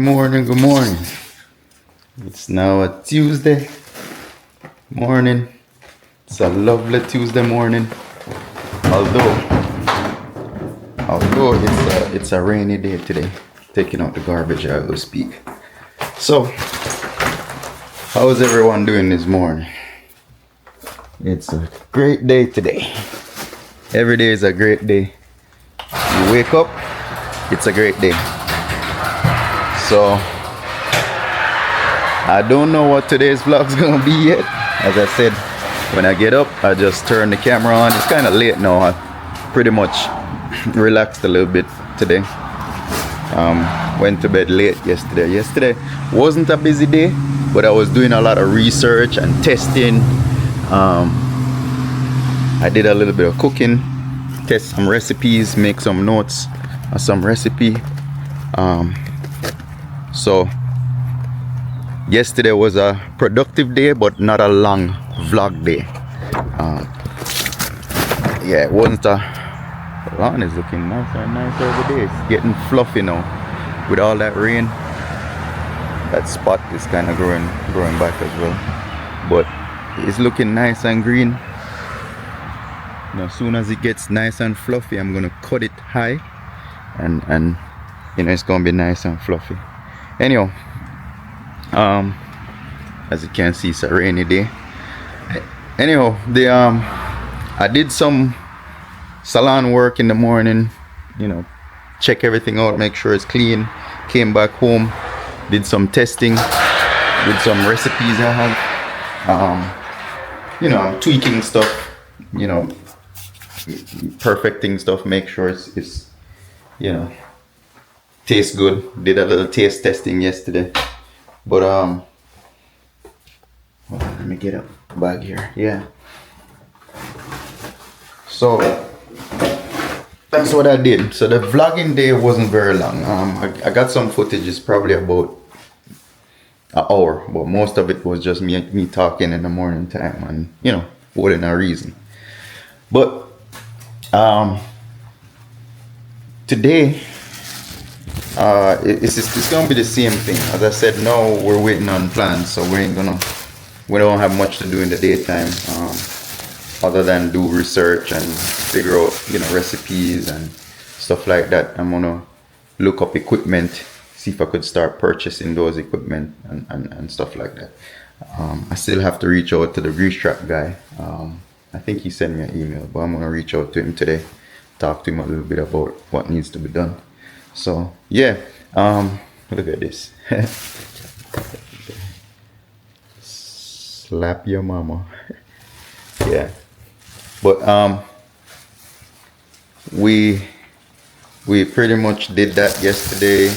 Good morning. It's now a Tuesday morning. It's a lovely Tuesday morning. Although it's a rainy day today. Taking out the garbage as we speak. So, how's everyone doing this morning? It's a great day today. Every day is a great day. You wake up, it's a great day. So I don't know what today's vlog's gonna be yet. As I said, when I get up, I just turn the camera on. It's kind of late now. I pretty much relaxed a little bit today. Went to bed late yesterday. Yesterday wasn't a busy day, but I was doing a lot of research and testing. I did a little bit of cooking, test some recipes, make some notes on some recipe. So yesterday was a productive day, but not a long vlog day. Yeah, it wasn't a... The lawn is looking nicer and nicer every day. It's getting fluffy now. With all that rain, that spot is kind of growing back as well. But it's looking nice and green. Now, as soon as it gets nice and fluffy, I'm gonna cut it high, and you know, it's gonna be nice and fluffy. Anyhow, as you can see, it's a rainy day. Anyhow, I did some salon work in the morning, you know, check everything out, make sure it's clean. Came back home, did some testing with some recipes I have. You know, I'm tweaking stuff, you know, perfecting stuff, make sure it's you know, tastes good. Did a little taste testing yesterday, but well, let me get a bag here. Yeah, so that's what I did. So the vlogging day wasn't very long. I got some footage. It's probably about an hour, but most of it was just me talking in the morning time, and you know, within a reason. But today it's gonna be the same thing. As I said, now we're waiting on plans, so we don't have much to do in the daytime, other than do research and figure out, you know, recipes and stuff like that. I'm gonna look up equipment, see if I could start purchasing those equipment and stuff like that. I still have to reach out to the grease trap guy. I think he sent me an email, but I'm gonna reach out to him today, talk to him a little bit about what needs to be done. So yeah, look at this. Slap your mama. Yeah, but we pretty much did that yesterday.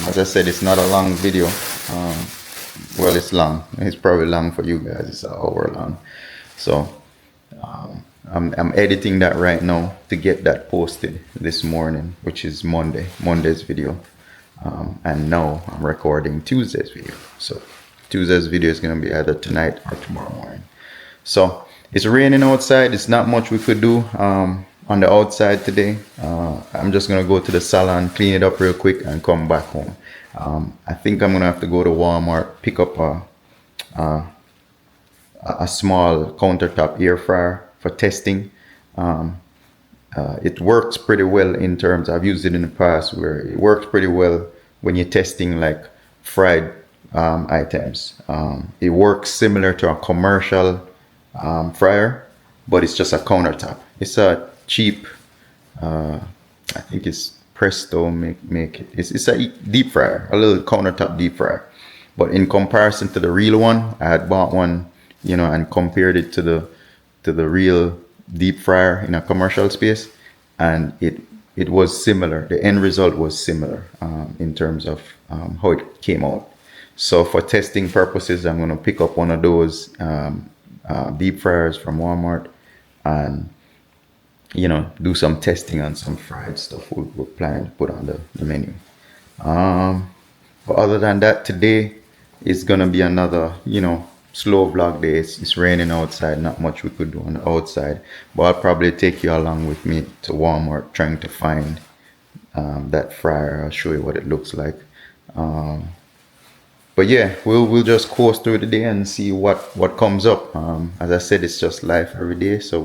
As I said, it's not a long video. Well, it's long. It's probably long for you guys. It's an hour long. So I'm editing that right now to get that posted this morning, which is Monday's video. And now I'm recording Tuesday's video. So Tuesday's video is gonna be either tonight or tomorrow morning. So it's raining outside. It's not much we could do on the outside today. I'm just gonna go to the salon, clean it up real quick, and come back home. I think I'm gonna have to go to Walmart, pick up a small countertop air fryer for testing. It works pretty well in terms, I've used it in the past, where it works pretty well when you're testing like fried items. It works similar to a commercial fryer, but it's just a countertop. It's a cheap, I think it's Presto make it. It's a deep fryer, a little countertop deep fryer. But in comparison to the real one, I had bought one, you know, and compared it to the real deep fryer in a commercial space, and it was similar. The end result was similar in terms of how it came out. So for testing purposes, I'm gonna pick up one of those deep fryers from Walmart and, you know, do some testing on some fried stuff we're planning to put on the menu. But other than that, today is gonna be another, you know, slow vlog day. It's raining outside, not much we could do on the outside, but I'll probably take you along with me to Walmart trying to find that fryer. I'll show you what it looks like. But yeah, we'll just course through the day and see what comes up. As I said, it's just life every day. So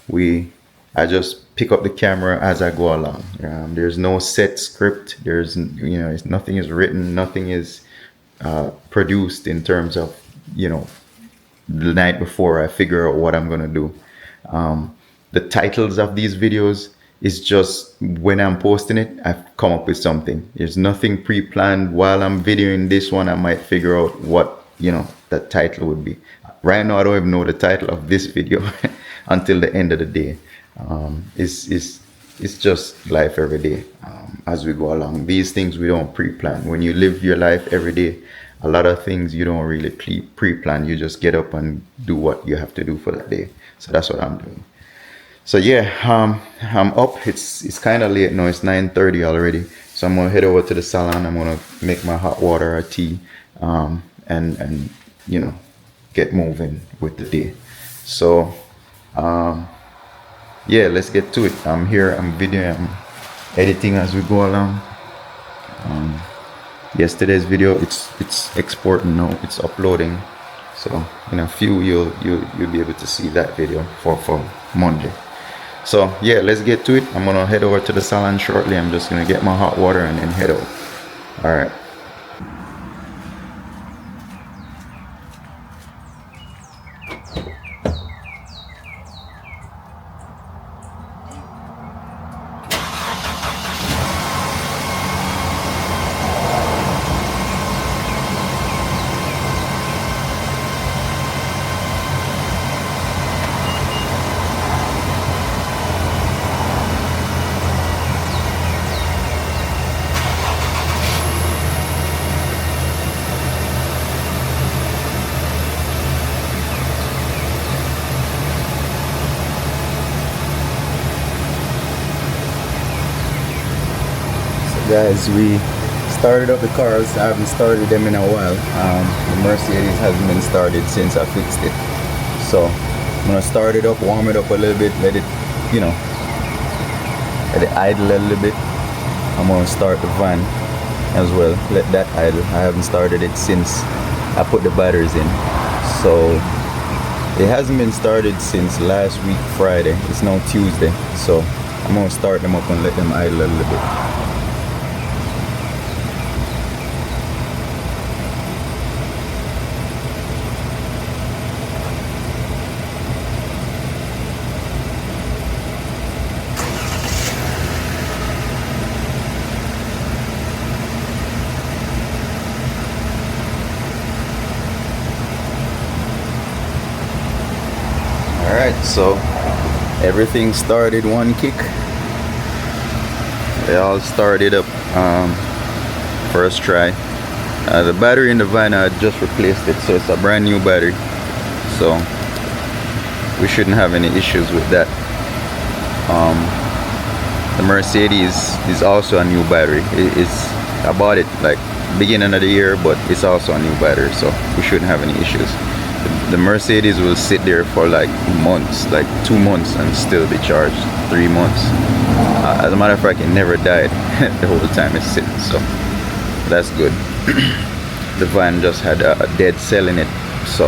we I just pick up the camera as I go along. There's no set script. Nothing is written. Nothing is produced in terms of the night before I figure out what I'm gonna do. The titles of these videos is just when I'm posting it, I've come up with something. There's nothing pre-planned. While I'm videoing this one, I might figure out what that title would be. Right now, I don't even know the title of this video until the end of the day. It's just life every day as we go along. These things we don't pre-plan. When you live your life every day, a lot of things you don't really pre-plan. You just get up and do what you have to do for that day. So that's what I'm doing. So yeah, I'm up. It's kind of late now. It's 9:30 already. So I'm gonna head over to the salon. I'm gonna make my hot water or tea, and get moving with the day. So yeah, let's get to it. I'm here. I'm videoing. I'm editing as we go along. Yesterday's video, it's exporting now. It's uploading. So in a few you'll be able to see that video for Monday. So yeah, let's get to it. I'm gonna head over to the salon shortly. I'm just gonna get my hot water and then head out. All right. Guys, we started up the cars. I haven't started them in a while. The Mercedes hasn't been started since I fixed it. So I'm gonna start it up, warm it up a little bit, let it idle a little bit. I'm gonna start the van as well, let that idle. I haven't started it since I put the batteries in. So it hasn't been started since last week Friday. It's now Tuesday. So I'm gonna start them up and let them idle a little bit. Alright, so everything started one kick. They all started up first try. The battery in the van, I just replaced it, so it's a brand new battery. So we shouldn't have any issues with that. The Mercedes is also a new battery. I bought it like beginning of the year, but it's also a new battery, so we shouldn't have any issues. The Mercedes will sit there for like months, like 2 months, and still be charged. 3 months. As a matter of fact, it never died the whole time it's sitting, so that's good. The van just had a dead cell in it, so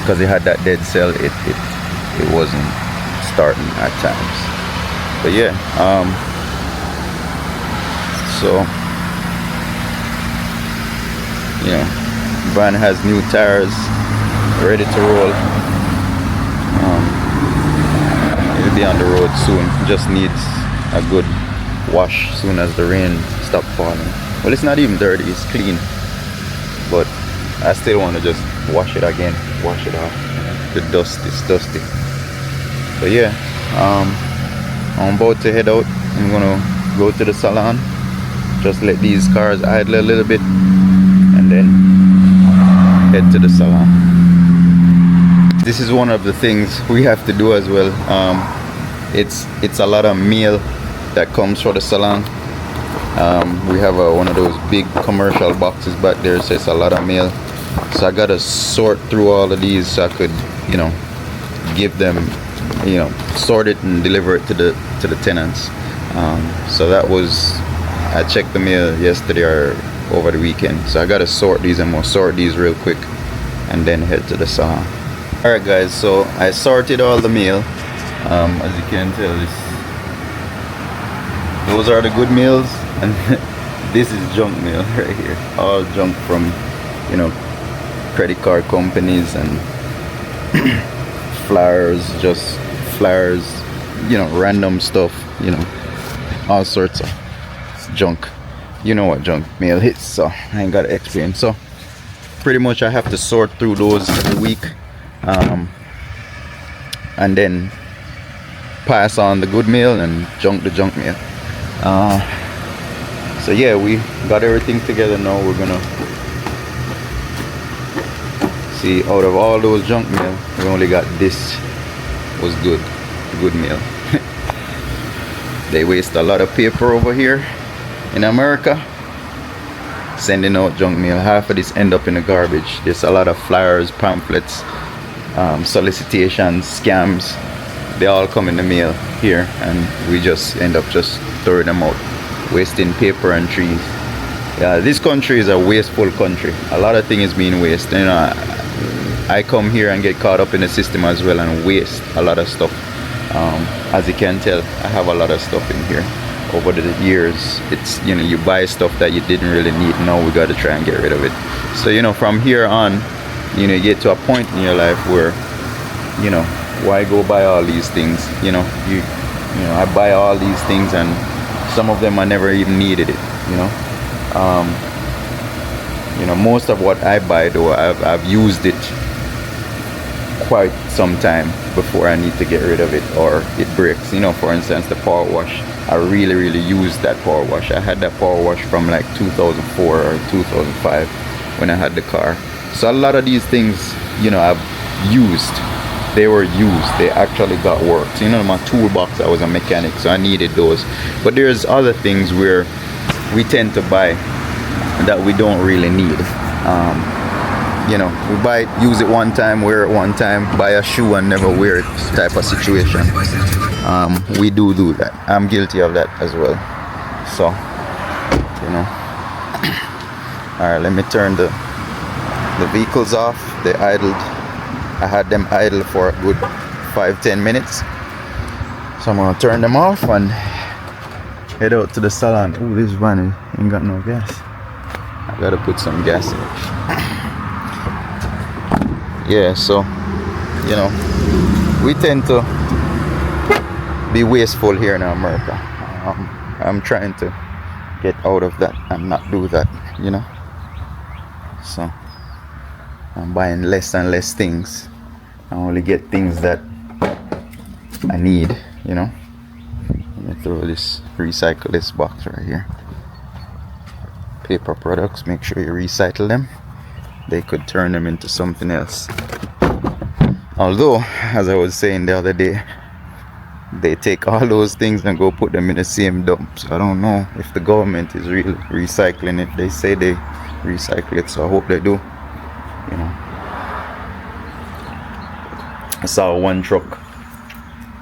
because it had that dead cell, it wasn't starting at times. But yeah, so van has new tires, ready to roll. It'll be on the road soon. Just needs a good wash soon as the rain stops falling. Well, it's not even dirty, it's clean, but I still want to just wash it again, wash it off. The dust is dusty. But yeah, I'm about to head out. I'm gonna go to the salon, just let these cars idle a little bit, and then head to the salon. This is one of the things we have to do as well. It's a lot of mail that comes for the salon. We have one of those big commercial boxes back there, so it's a lot of mail. So I gotta sort through all of these so I could, give them, sort it and deliver it to the tenants. So that was I checked the mail yesterday or over the weekend, so I gotta sort these. I'm gonna sort these real quick and then head to the salon. Alright guys, so I sorted all the mail. As you can tell, those are the good meals, and this is junk mail right here. All junk from, you know, credit card companies and flyers, just flyers, you know, random stuff, you know, all sorts of junk. You know what junk mail is, so I ain't gotta explain. So pretty much I have to sort through those every week, and then pass on the good mail and the junk mail. So yeah, we got everything together now. We're gonna see, out of all those junk mail, we only got this was good mail. They waste a lot of paper over here in America sending out junk mail. Half of this end up in the garbage. There's a lot of flyers, pamphlets, solicitations, scams. They all come in the mail here, and we just end up just throwing them out, wasting paper and trees. Yeah, this country is a wasteful country. A lot of things being wasted. You know, I come here and get caught up in the system as well and waste a lot of stuff. As you can tell, I have a lot of stuff in here. Over the years, it's, you know, you buy stuff that you didn't really need. Now we got to try and get rid of it. So, you know, from here on, you know, you get to a point in your life where, you know, why go buy all these things? You know, you know, I buy all these things and some of them I never even needed it. You know, most of what I buy though, I've used it quite some time before I need to get rid of it or it breaks. You know, for instance, the power wash. I really used that power wash. I had that power wash from like 2004 or 2005 when I had the car. So a lot of these things, you know, I've used. They were used. They actually got worked. You know, my toolbox, I was a mechanic, so I needed those. But there's other things where we tend to buy that we don't really need. You know, we buy it, use it one time, wear it one time, buy a shoe and never wear it type of situation. We do that. I'm guilty of that as well. So, you know. Alright, let me turn the vehicles off. They idled. I had them idle for a good 5-10 minutes. So I'm gonna turn them off and head out to the salon. Oh, this van ain't got no gas. I gotta put some gas in it. Yeah, so, you know, we tend to be wasteful here in America. I'm trying to get out of that and not do that, you know. So I'm buying less and less things. I only get things that I need, you know. Let me throw this, recycle this box right here. Paper products, make sure you recycle them. They could turn them into something else. Although, as I was saying the other day, they take all those things and go put them in the same dump. So I don't know if the government is really recycling it. They say they recycle it, so I hope they do. You know, I saw one truck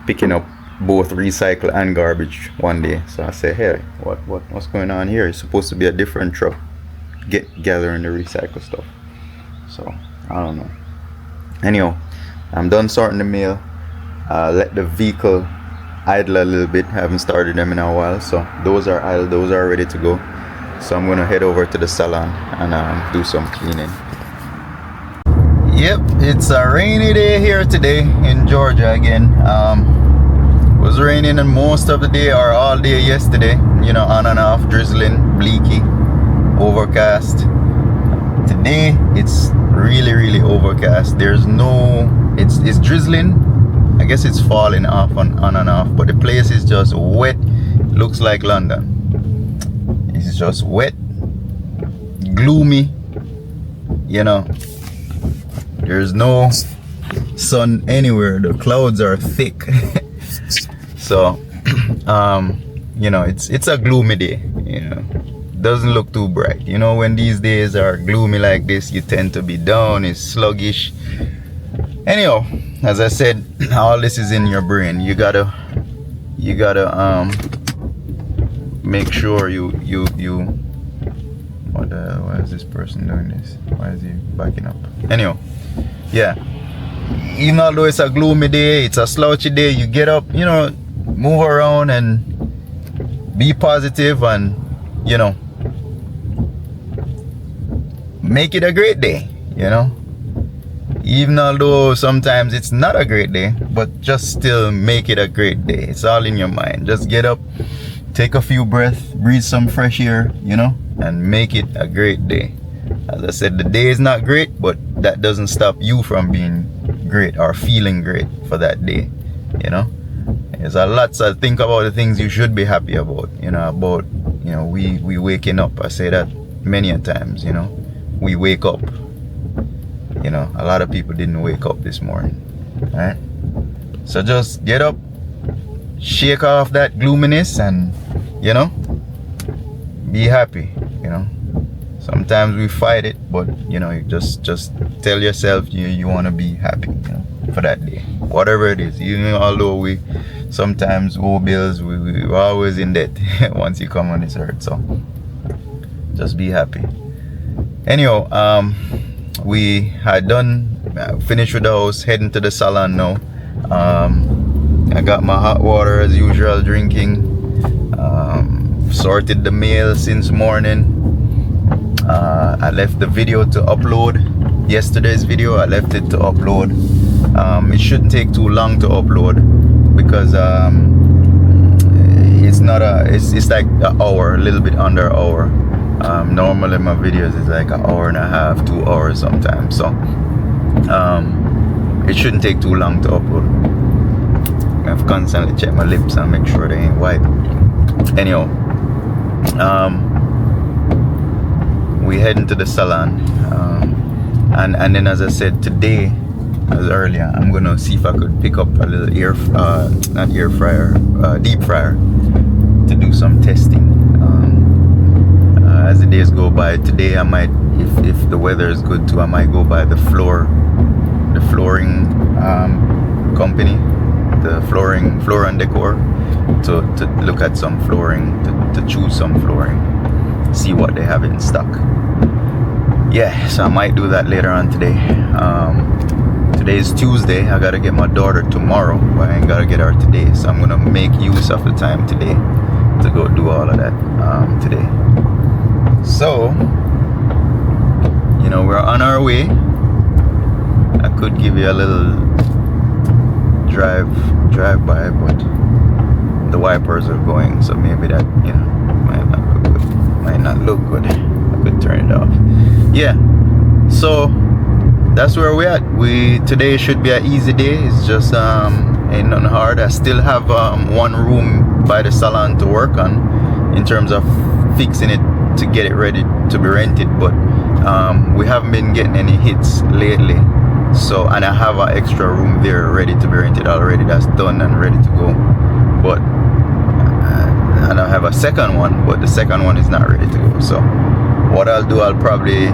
picking up both recycle and garbage one day. So I said, hey, what's going on here? It's supposed to be a different truck gathering the recycle stuff. So I don't know. Anyhow, I'm done sorting the mail. Let the vehicle idle a little bit. Haven't started them in a while, so those are idle. Those are ready to go. So I'm gonna head over to the salon and do some cleaning. Yep, it's a rainy day here today in Georgia again. It was raining and most of the day or all day yesterday. You know, on and off, drizzling, bleaky, overcast. Today it's really overcast. There's no, it's drizzling. I guess it's falling off on and off, but the place is just wet. Looks like London. It's just wet, gloomy, you know. There's no sun anywhere. The clouds are thick. So you know, it's a gloomy day, you know. Doesn't look too bright. You know, when these days are gloomy like this, you tend to be down, it's sluggish. Anyhow, as I said, all this is in your brain. You gotta make sure you why is this person doing this? Why is he backing up? Anyhow, yeah, even although it's a gloomy day, it's a slouchy day, you get up, you know, move around and be positive, and you know, make it a great day, you know. Even although sometimes it's not a great day, but just still make it a great day. It's all in your mind. Just get up, take a few breaths, breathe some fresh air, you know, and make it a great day. As I said, the day is not great, but that doesn't stop you from being great or feeling great for that day, you know. There's a lot to think about, the things you should be happy about, you know, we waking up. I say that many a times, you know, we wake up. You know, a lot of people didn't wake up this morning, right? So just get up, shake off that gloominess, and you know, be happy. You know, sometimes we fight it, but you know, you just tell yourself you want to be happy, you know, for that day, whatever it is. Even although we sometimes owe bills, we're always in debt once you come on this earth. So just be happy. Anyhow, we had finished with the house, heading to the salon now. I got my hot water as usual, drinking. Sorted the mail since morning. I left the video to upload. Yesterday's video, I left it to upload. It shouldn't take too long to upload because it's like an hour, a little bit under an hour. Normally my videos is like an hour and a half, 2 hours sometimes, so it shouldn't take too long to upload. I have to constantly check my lips and make sure they ain't white. Anyhow, we heading to the salon, and then as I said today, as earlier, I'm gonna see if I could pick up a little deep fryer to do some testing. As the days go by, today I might, if the weather is good too, I might go by the flooring company, the floor and decor, to look at some flooring, to choose some flooring, see what they have in stock. Yeah, so I might do that later on today. Today is Tuesday. I gotta get my daughter tomorrow, but I ain't gotta get her today, so I'm gonna make use of the time today to go do all of that today. So, you know, we're on our way. I could give you a little drive by, but the wipers are going, so maybe that, you know, might not look good. I could turn it off. Yeah, so that's where we're at. Today should be an easy day. It's just ain't nothing hard. I still have one room by the salon to work on in terms of fixing it to get it ready to be rented, but we haven't been getting any hits lately, so, and I have an extra room there ready to be rented already, that's done and ready to go, but and I have a second one, but the second one is not ready to go. So what I'll do, I'll probably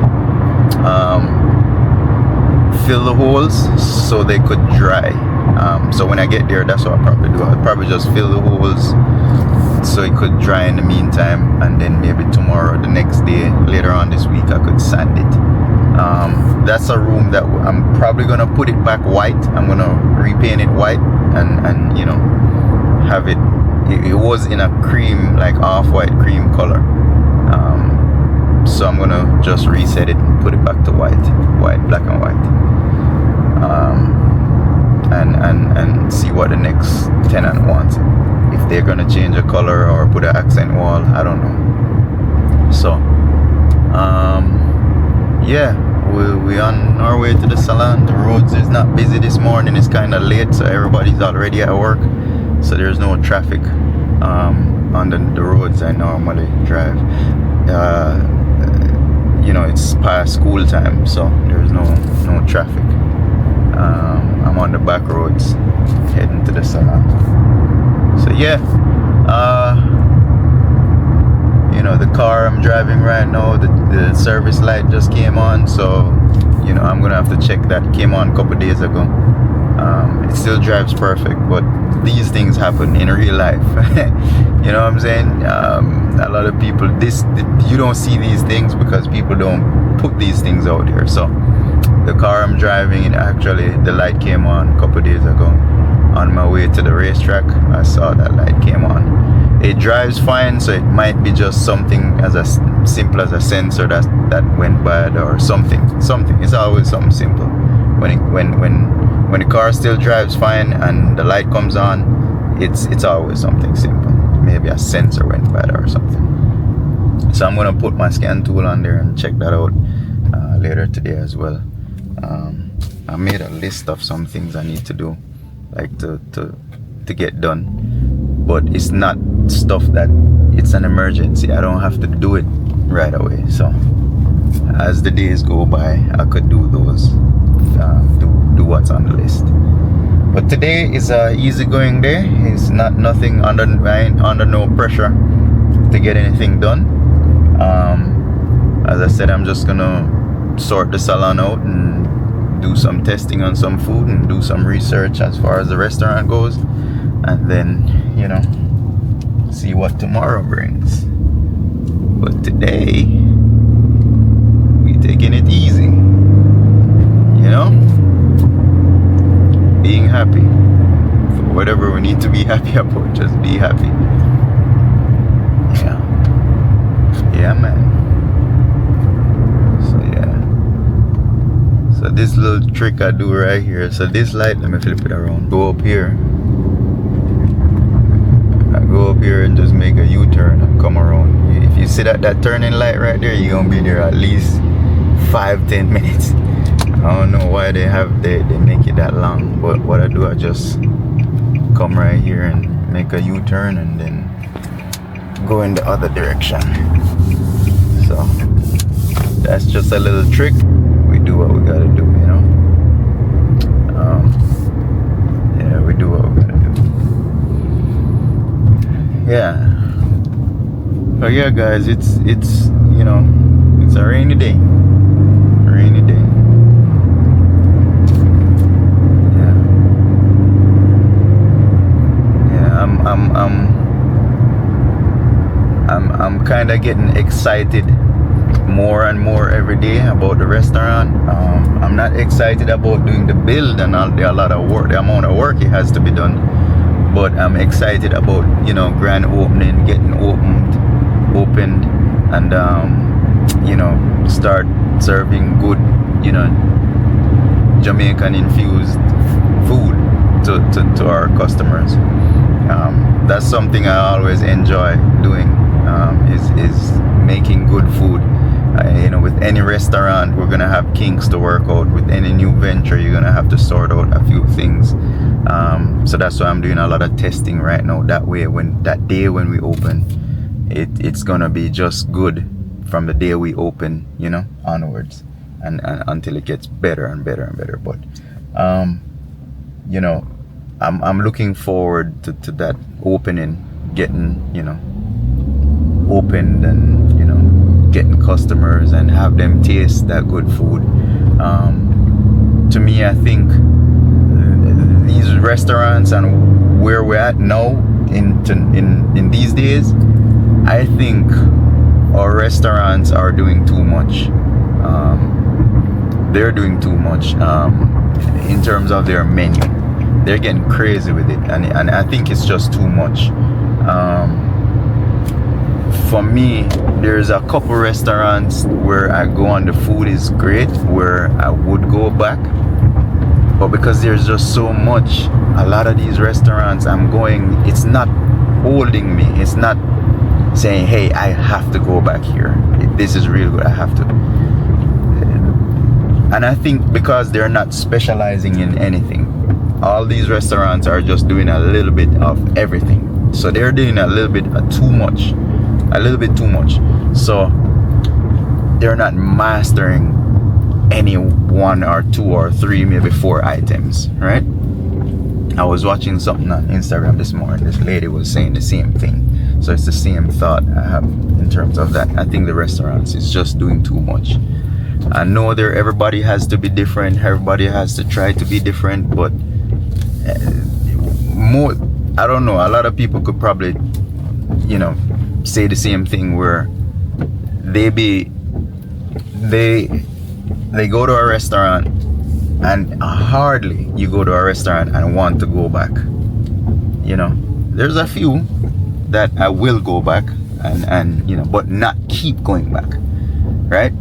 fill the holes so they could dry. So when I get there, that's what I'll probably do. I'll probably just fill the holes so it could dry in the meantime, and then maybe tomorrow, the next day, later on this week, I could sand it. That's a room that I'm probably gonna put it back white. I'm gonna repaint it white, and you know, have it was in a cream, like off-white cream color. So I'm gonna just reset it and put it back to white, black and white. And see what the next tenant wants. If they're gonna change the color or put an accent wall, I don't know. So yeah, we on our way to the salon. The roads is not busy this morning. It's kind of late, so everybody's already at work, so there's no traffic on the roads I normally drive. You know, it's past school time, so there's no traffic. I'm on the back roads heading to the salon. So yeah, you know, the car I'm driving right now, the service light just came on, so you know, I'm gonna have to check that. It came on a couple days ago. It still drives perfect, but these things happen in real life. You know what I'm saying? A lot of people, you don't see these things because people don't put these things out there. So the car I'm driving, the light came on a couple days ago. On my way to the racetrack, I saw that light came on. It drives fine, so it might be just something as simple as a sensor that went bad or something. It's always something simple. When the car still drives fine and the light comes on, it's always something simple. Maybe a sensor went bad or something. So I'm gonna put my scan tool on there and check that out later today as well. I made a list of some things I need to do, like to get done, but it's not stuff that it's an emergency. I don't have to do it right away. So as the days go by, I could do those, do what's on the list. But today is a easygoing day. It's nothing under no pressure to get anything done. As I said, I'm just gonna sort the salon out and do some testing on some food and do some research as far as the restaurant goes, and then, you know, see what tomorrow brings. But today we taking it easy, you know, being happy for whatever we need to be happy about. Just be happy. Yeah man. So this little trick I do right here, so this light, let me flip it around, go up here, I go up here and just make a U-turn and come around. If you see that turning light right there, you're gonna be there at least 5-10 minutes. I don't know why they make it that long, but what I do, I just come right here and make a U-turn and then go in the other direction. So that's just a little trick. We do what we gotta do, you know. Yeah, we do what we gotta do. Yeah. So yeah, guys, it's you know, it's a rainy day. Rainy day. Yeah. I'm kind of getting excited more and more every day about the restaurant. I'm not excited about doing the build and all the amount of work it has to be done, but I'm excited about, you know, grand opening, getting opened, and you know, start serving good, you know, Jamaican infused food to our customers. That's something I always enjoy doing, is making good food. You know, with any restaurant, we're gonna have kinks to work out. With any new venture, you're gonna have to sort out a few things. So that's why I'm doing a lot of testing right now. That way, when we open, it's gonna be just good from the day we open, you know, onwards, and until it gets better and better and better. But you know, I'm looking forward to that opening, getting, you know, opened, and, you know, getting customers and have them taste that good food. To me, I think these restaurants and where we're at now in these days, I think our restaurants are doing too much. They're doing too much in terms of their menu. They're getting crazy with it, and I think it's just too much. For me, there's a couple restaurants where I go and the food is great, where I would go back, but because there's just so much, a lot of these restaurants I'm going, it's not holding me. It's not saying, hey, I have to go back here. This is real good, I have to. And I think because they're not specializing in anything, all these restaurants are just doing a little bit of everything. So they're doing a little bit too much. So they're not mastering any 1 or 2 or 3, maybe 4 items, right? I was watching something on Instagram this morning. This lady was saying the same thing. So it's the same thought I have in terms of that. I think the restaurants is just doing too much. I know everybody has to be different. Everybody has to try to be different, but I don't know, a lot of people could probably, you know, say the same thing where they be they they go to a restaurant and hardly you go to a restaurant and want to go back. You know, there's a few that I will go back and you know, but not keep going back, right?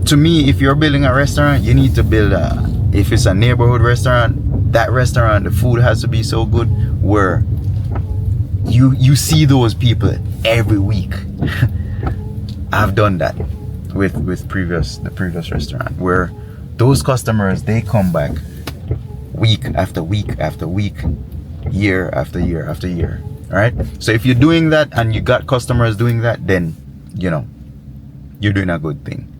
To me, if you're building a restaurant, you need to build if it's a neighborhood restaurant, that restaurant, the food has to be so good where you see those people every week. I've done that with the previous restaurant where those customers, they come back week after week after week, year after year after year. All right. So if you're doing that and you got customers doing that, then you know you're doing a good thing.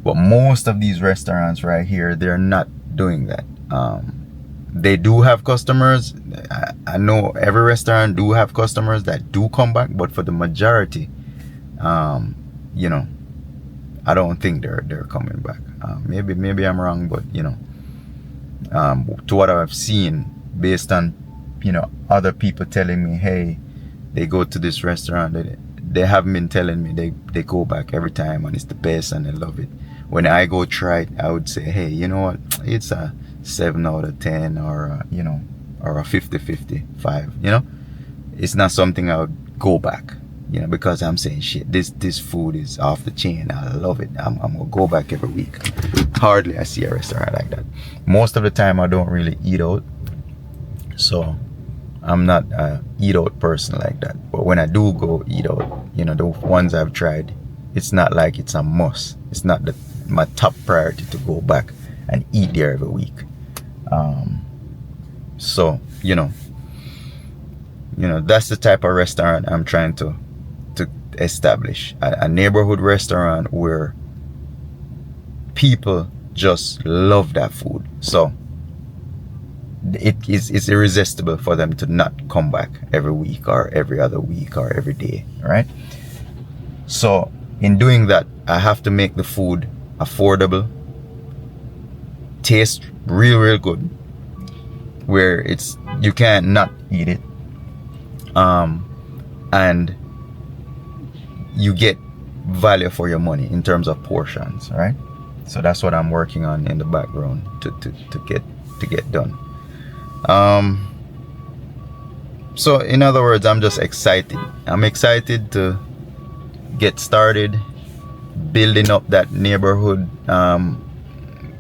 But most of these restaurants right here, they're not doing that. They do have customers. I know every restaurant do have customers that do come back, but for the majority, you know, I don't think they're coming back. Maybe I'm wrong, but you know, to what I've seen, based on you know other people telling me, hey, they go to this restaurant. They haven't been telling me they go back every time and it's the best and they love it. When I go try it, I would say, hey, you know what? It's a 7 out of 10 or you know, or a 50-55. You know, it's not something I would go back. You know, because I'm saying shit, this food is off the chain. I love it. I'm gonna go back every week. Hardly I see a restaurant like that. Most of the time I don't really eat out, so I'm not a eat out person like that. But when I do go eat out, you know, the ones I've tried, it's not like it's a must. It's not my top priority to go back and eat there every week. So you know, that's the type of restaurant I'm trying to establish. A neighborhood restaurant where people just love that food. So it's irresistible for them to not come back every week or every other week or every day, right? So in doing that, I have to make the food affordable, taste real good, where it's you can't not eat it, and you get value for your money in terms of portions, right? So that's what I'm working on in the background to get done. So in other words, I'm just excited. I'm excited to get started building up that neighborhood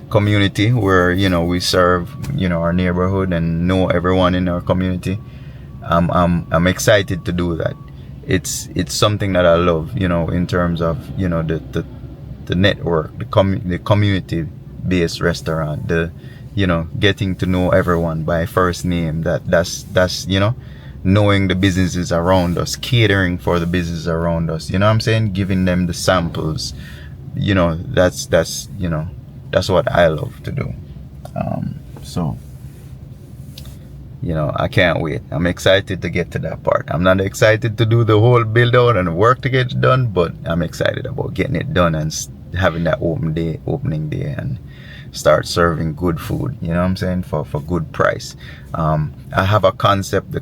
community where you know we serve our neighborhood and know everyone in our community. I'm excited to do that. It's something that I love, in terms of the network, the community based restaurant, getting to know everyone by first name. That's knowing the businesses around us, catering for the businesses around us, you know what I'm saying, giving them the samples, that's what I love to do. So I can't wait. I'm excited to get to that part. I'm not excited to do the whole build out and work to get it done, but I'm excited about getting it done and having that opening day and start serving good food, you know what I'm saying, for good price. I have the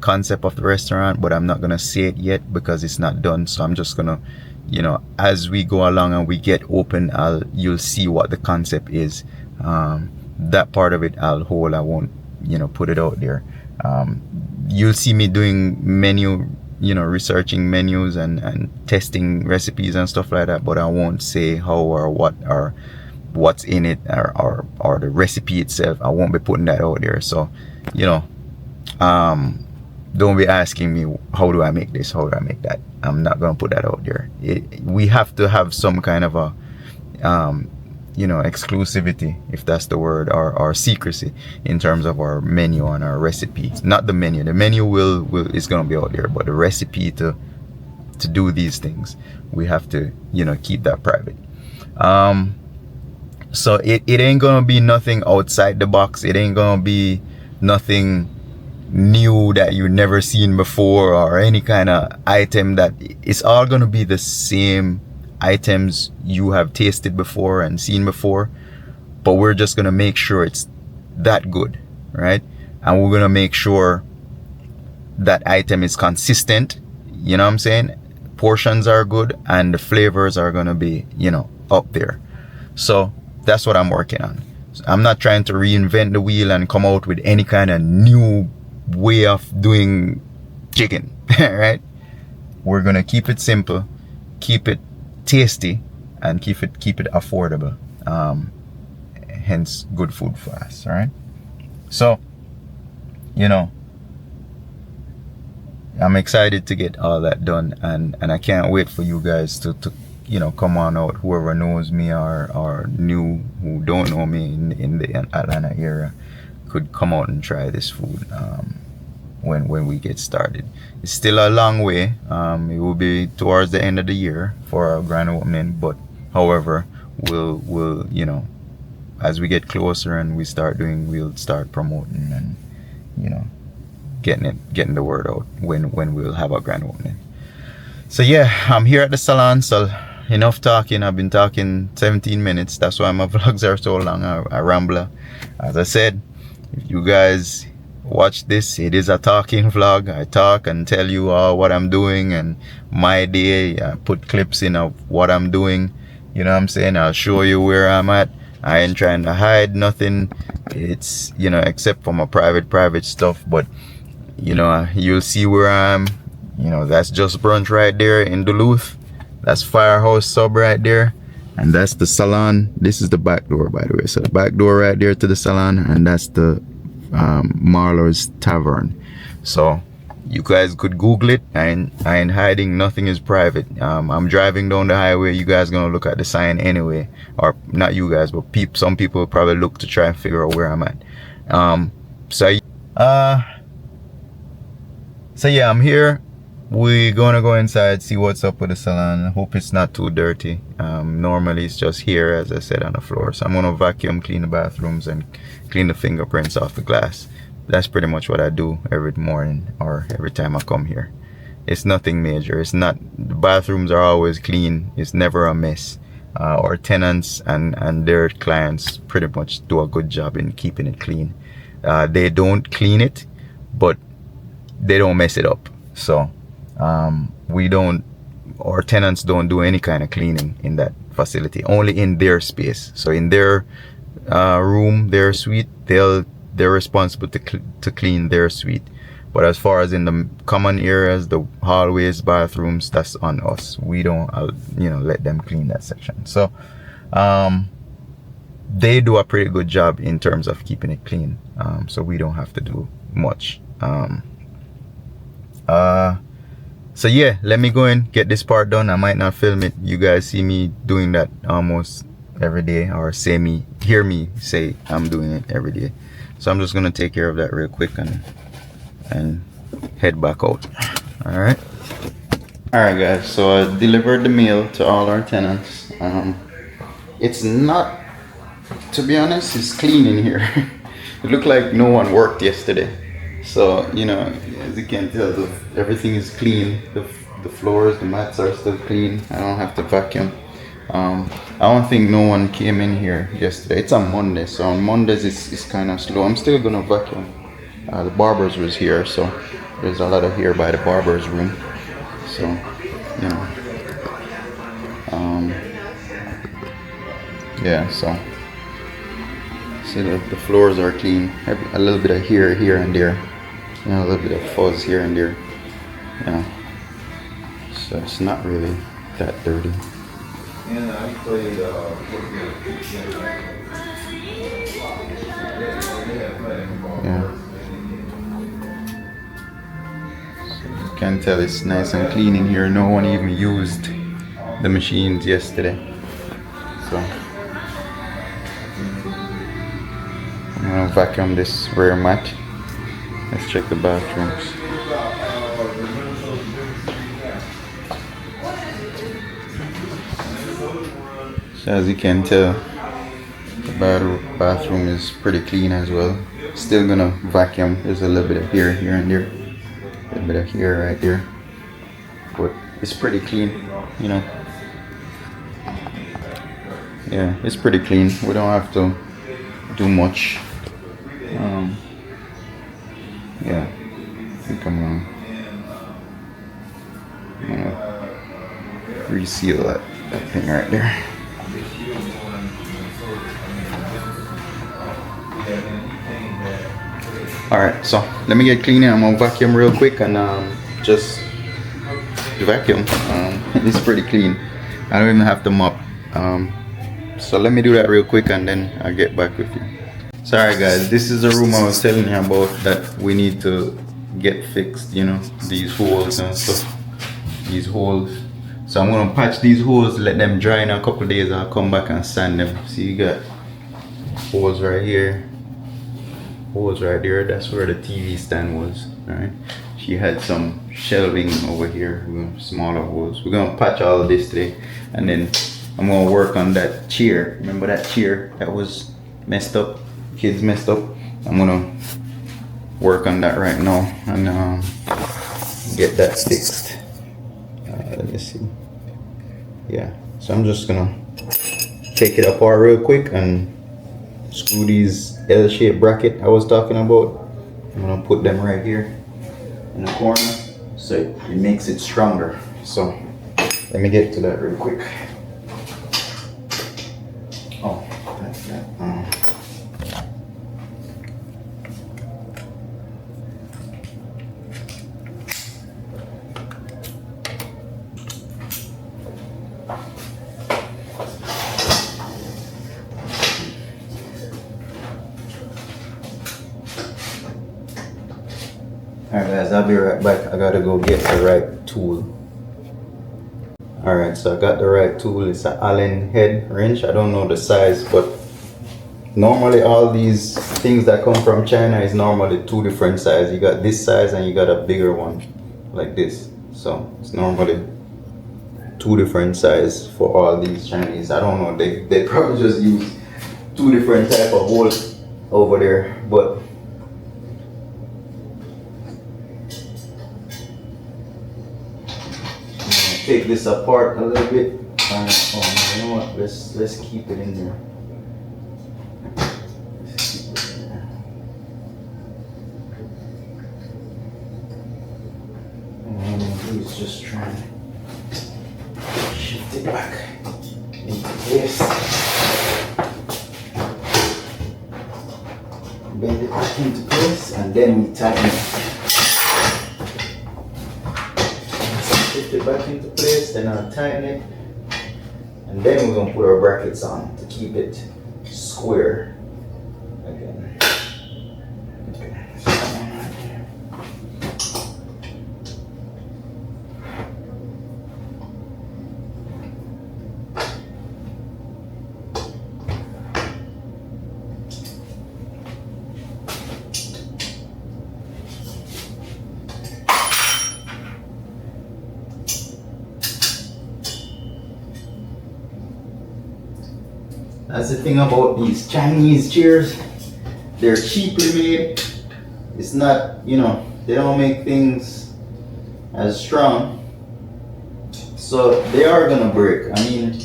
concept of the restaurant, but I'm not gonna say it yet because it's not done. So I'm just gonna, as we go along and we get open, you'll see what the concept is. That part of it I'll hold. I won't, put it out there. You'll see me doing menu, researching menus and testing recipes and stuff like that, but I won't say how or what or what's in it or the recipe itself. I won't be putting that out there. So don't be asking me, how do I make this, how do I make that? I'm not gonna put that out there. We have to have some kind of a exclusivity, if that's the word, or secrecy in terms of our menu and our recipes. Not the menu. The menu is gonna be out there, but the recipe to do these things, we have to keep that private. So it ain't gonna be nothing outside the box. It ain't gonna be nothing new that you've never seen before or any kind of item. That it's all gonna be the same items you have tasted before and seen before, but we're just gonna make sure it's that good, right? And we're gonna make sure that item is consistent, you know what I'm saying? Portions are good and the flavors are gonna be, up there. So that's what I'm working on. So I'm not trying to reinvent the wheel and come out with any kind of new way of doing chicken, right? We're gonna keep it simple, keep it tasty, and keep it affordable. Hence good food for us, all right? So, I'm excited to get all that done, and I can't wait for you guys to come on out. Whoever knows me or new who don't know me in the Atlanta area could come out and try this food when we get started. It's still a long way. It will be towards the end of the year for our grand opening, but however, we'll as we get closer and we start doing, we'll start promoting and getting the word out when we'll have our grand opening. So yeah, I'm here at the salon, so enough talking. I've been talking 17 minutes. That's why my vlogs are so long. I rambler. As I said, if you guys watch this, it is a talking vlog. I talk and tell you all what I'm doing and my day. I put clips in of what I'm doing. You know what I'm saying? I'll show you where I'm at. I ain't trying to hide nothing. It's except for my private stuff, but you'll see where I'm. That's Just Brunch right there in Duluth. That's Firehouse Sub right there, and that's the salon. This is the back door, by the way. So the back door right there to the salon, and that's the Marlowe's Tavern. So you guys could Google it. I ain't hiding. Nothing is private. I'm driving down the highway. You guys gonna look at the sign anyway, or not you guys, but some people probably look to try and figure out where I'm at. So yeah, I'm here. We're gonna go inside, see what's up with the salon. Hope it's not too dirty. Normally it's just here, as I said, on the floor. So I'm gonna vacuum clean the bathrooms and clean the fingerprints off the glass. That's pretty much what I do every morning or every time I come here. It's nothing major. It's not, the bathrooms are always clean. It's never a mess. Our tenants and their clients pretty much do a good job in keeping it clean. They don't clean it, but they don't mess it up. So our tenants don't do any kind of cleaning in that facility, only in their space. So in their room, their suite, they're responsible to clean their suite. But as far as in the common areas, the hallways, bathrooms, that's on us. We don't let them clean that section. So they do a pretty good job in terms of keeping it clean. So we don't have to do much. So yeah, let me go and get this part done. I might not film it. You guys see me doing that almost every day, or hear me say I'm doing it every day. So I'm just gonna take care of that real quick and head back out. Alright guys, so I delivered the mail to all our tenants. It's not, to be honest, it's clean in here. It looked like no one worked yesterday. So, as you can tell, everything is clean. The floors, the mats are still clean. I don't have to vacuum. I don't think no one came in here yesterday. It's on Monday, so on Mondays it's kind of slow. I'm still gonna vacuum. The barbers was here, so there's a lot of hair by the barber's room. So, yeah, so see the floors are clean. A little bit of hair here and there. A little bit of fuzz here and there. So it's not really that dirty. Yeah. So you can tell it's nice and clean in here. No one even used the machines yesterday. So I'm gonna vacuum this rear mat. Let's check the bathrooms. So as you can tell, the bathroom is pretty clean as well. Still gonna vacuum. There's a little bit of hair here and there. A little bit of hair right there. But it's pretty clean, Yeah, it's pretty clean. We don't have to do much. Yeah, think I'm gonna reseal that thing right there. Alright, so let me get clean here. I'm gonna vacuum real quick and just vacuum. It's pretty clean. I don't even have to mop. So let me do that real quick and then I'll get back with you. Sorry guys, this is the room I was telling you about that we need to get fixed, you know, these holes and stuff. These holes. So I'm gonna patch these holes, let them dry in a couple of days. I'll come back and sand them. See, you got holes right here, holes right there. That's where the TV stand was. Alright. She had some shelving over here, smaller holes. We're gonna patch all of this today, and then I'm gonna work on that chair. Remember that chair that was messed up? Kids messed up. I'm gonna work on that right now and get that fixed. Let me see. Yeah, so I'm just gonna take it apart real quick and screw these L-shaped bracket I was talking about. I'm gonna put them right here in the corner so it makes it stronger. So let me get to that real quick. Oh, that's that. Alright guys, I'll be right back. I gotta go get the right tool. Alright, so I got the right tool. It's an Allen head wrench. I don't know the size, but normally all these things that come from China is normally two different sizes. You got this size and you got a bigger one like this. So it's normally two different sizes for all these Chinese. I don't know, they probably just use two different type of holes over there, but take this apart a little bit. Oh no, you know what? Let's keep it in there. Let's keep it in there. And what I'm gonna do is just try and shift it back into place. Bend it back into place, and then we tighten it. Shift it back into place, then I'll tighten it, and then we're gonna put our brackets on to keep it square again. Okay, so that one right there. That's the thing about these Chinese chairs. They're cheaply made. It's not, you know, they don't make things as strong. So they are gonna break. I mean,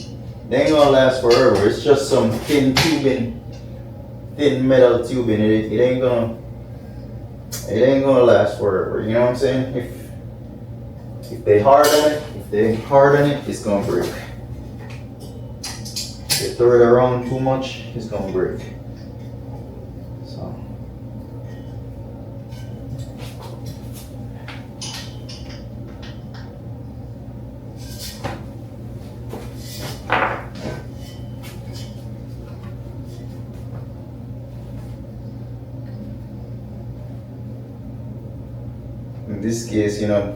they ain't gonna last forever. It's just some thin tubing, thin metal tubing. It ain't gonna last forever. You know what I'm saying? If they harden it, it's gonna break. If you throw it around too much, it's gonna break. So. In this case, you know,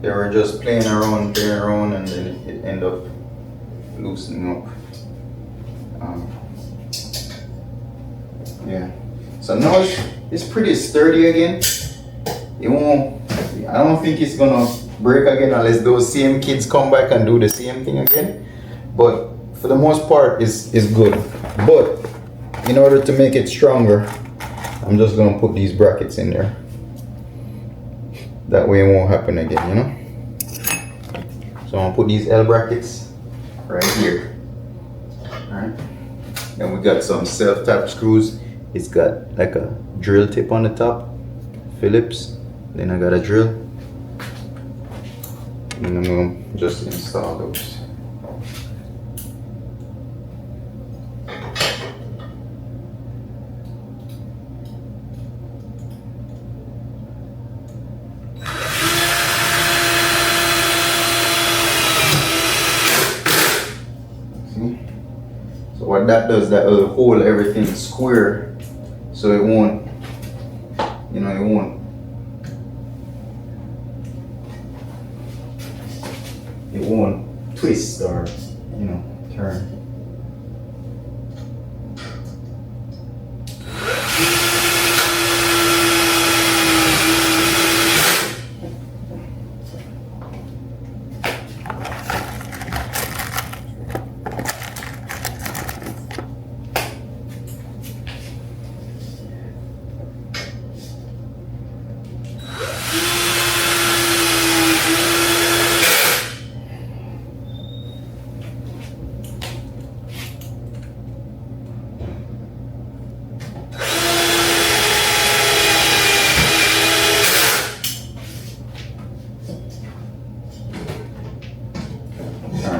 they were just playing around, and then it ended up loosening up. Yeah. So now it's pretty sturdy again. It won't. I don't think it's gonna break again unless those same kids come back and do the same thing again. But for the most part, it's good. But in order to make it stronger, I'm just gonna put these brackets in there. That way it won't happen again, you know? So I'm gonna put these L brackets right here. Alright. Then we got some self-tap screws. It's got like a drill tip on the top, Phillips. Then I got a drill. And I'm gonna just install those. So what that does, that will hold everything square, so it won't, you know, it won't twist or, you know, turn.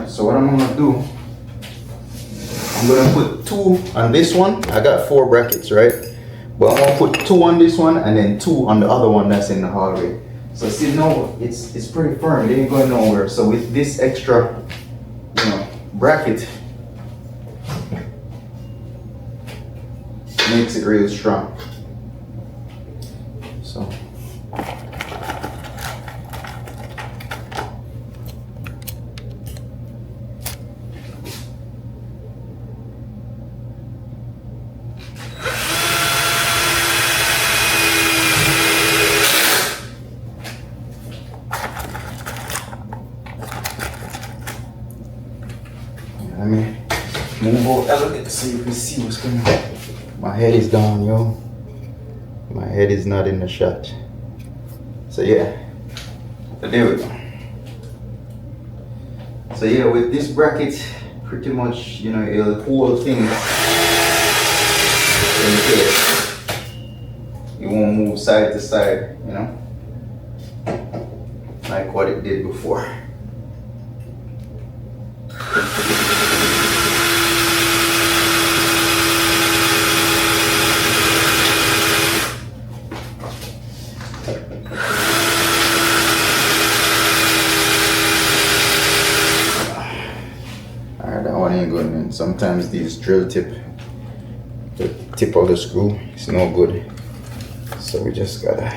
So what I'm gonna do, I'm gonna put 2 on this one. I got 4 brackets, right? But I'm gonna put 2 on this one and then 2 on the other one that's in the hallway. So see now, it's pretty firm, it ain't going nowhere. So with this extra, you know, bracket, makes it real strong. So. Let me move over a little bit so you can see what's going on. My head is down, yo. My head is not in the shot. So yeah. So there we go. So yeah, with this bracket, pretty much, you know, it'll hold things in place. It won't move side to side, you know, like what it did before. Alright, that one ain't good, man. Sometimes these drill tip, the tip of the screw, it's no good. So we just gotta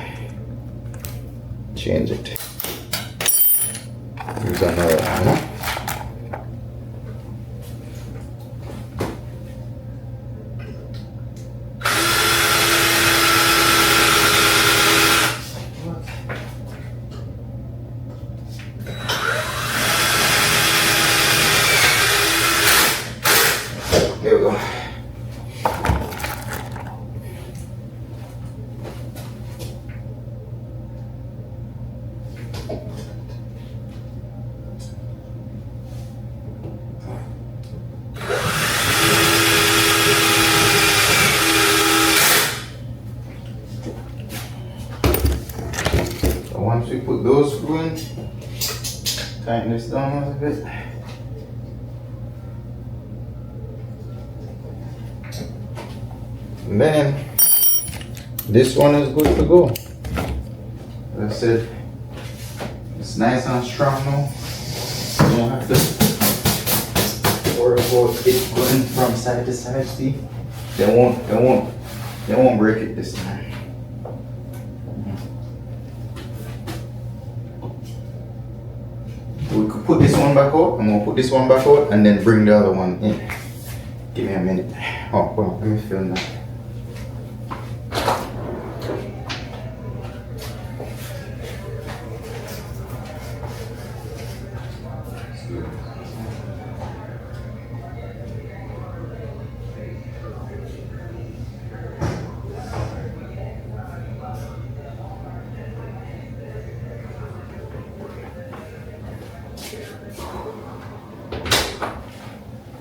change it. Use another one. There we go. So once we put those screws in, tighten this down a little bit. And then this one is good to go. As I said, it's nice and strong now. You don't have to worry about it going from side to side. See, they won't break it this time. We could put this one back out. I'm gonna put this one back out and then bring the other one in. Give me a minute. Oh, well, let me film that.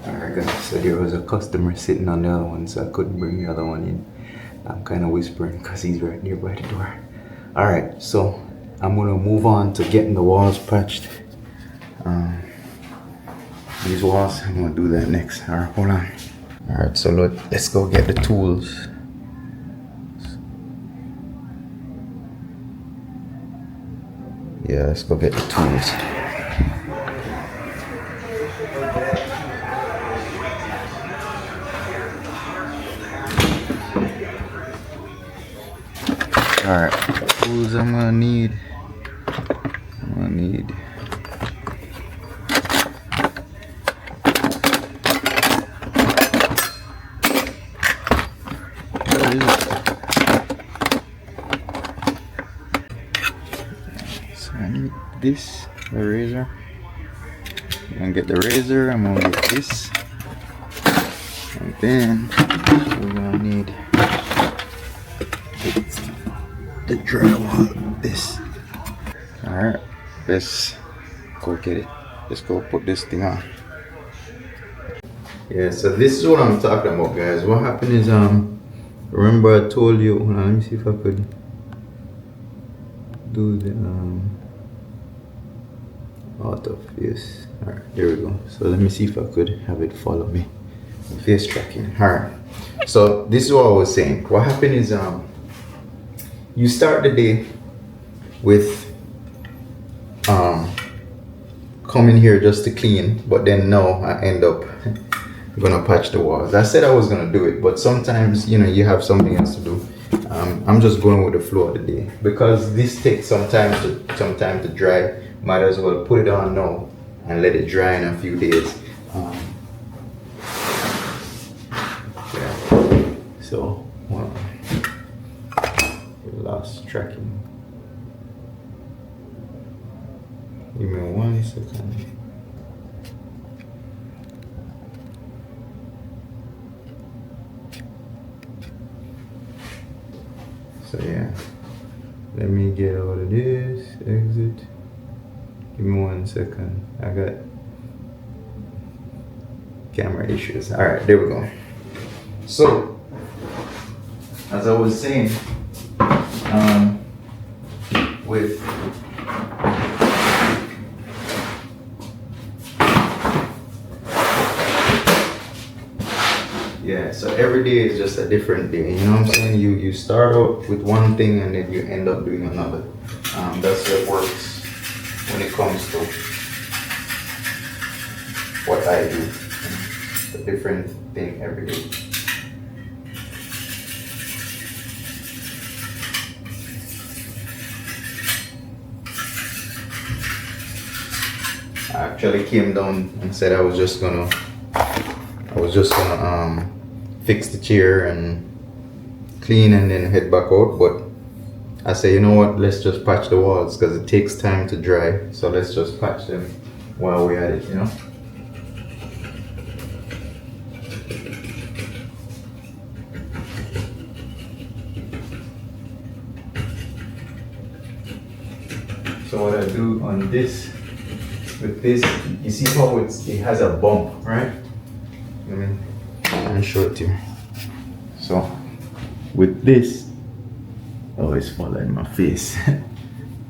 Alright guys, so there was a customer sitting on the other one, so I couldn't bring the other one in. I'm kind of whispering because he's right there by the door. All right, so I'm gonna move on to getting the walls patched. These walls, I'm gonna do that next. All right, hold on. All right, so let's go get the tools. Yeah, let's go get the tools. All right, tools I'm gonna need. So I need this, the razor. I'm gonna get the razor, I'm gonna get this. And then we're gonna need the drywall, this. Alright, let's go get it. Let's go put this thing on. Yeah, so this is what I'm talking about, guys. What happened is, remember I told you, hold on, let me see if I could do the auto face. Alright, there we go. So let me see if I could have it follow me. Face tracking. Alright. So this is what I was saying. What happened is you start the day with coming here just to clean, but then no, I end up gonna patch the walls. I said I was gonna do it, but sometimes you have something else to do. I'm just going with the flow of the day because this takes some time to dry. Might as well put it on now and let it dry in a few days. Yeah. So we lost tracking. Give me 1 second. So yeah, let me get out of this, exit. Give me 1 second. I got camera issues. All right, there we go. So, as I was saying, with yeah, so every day is just a different day. You know what I'm saying? You start out with one thing and then you end up doing another. That's how it works when it comes to what I do. It's a different thing every day. I actually came down and said I was just gonna fix the chair and clean and then head back out, but I say, you know what, let's just patch the walls because it takes time to dry, so let's just patch them while we're at it, So what I do on this, with this, you see how it has a bump, right? Let me show it to you. So with this, oh, it's following my face.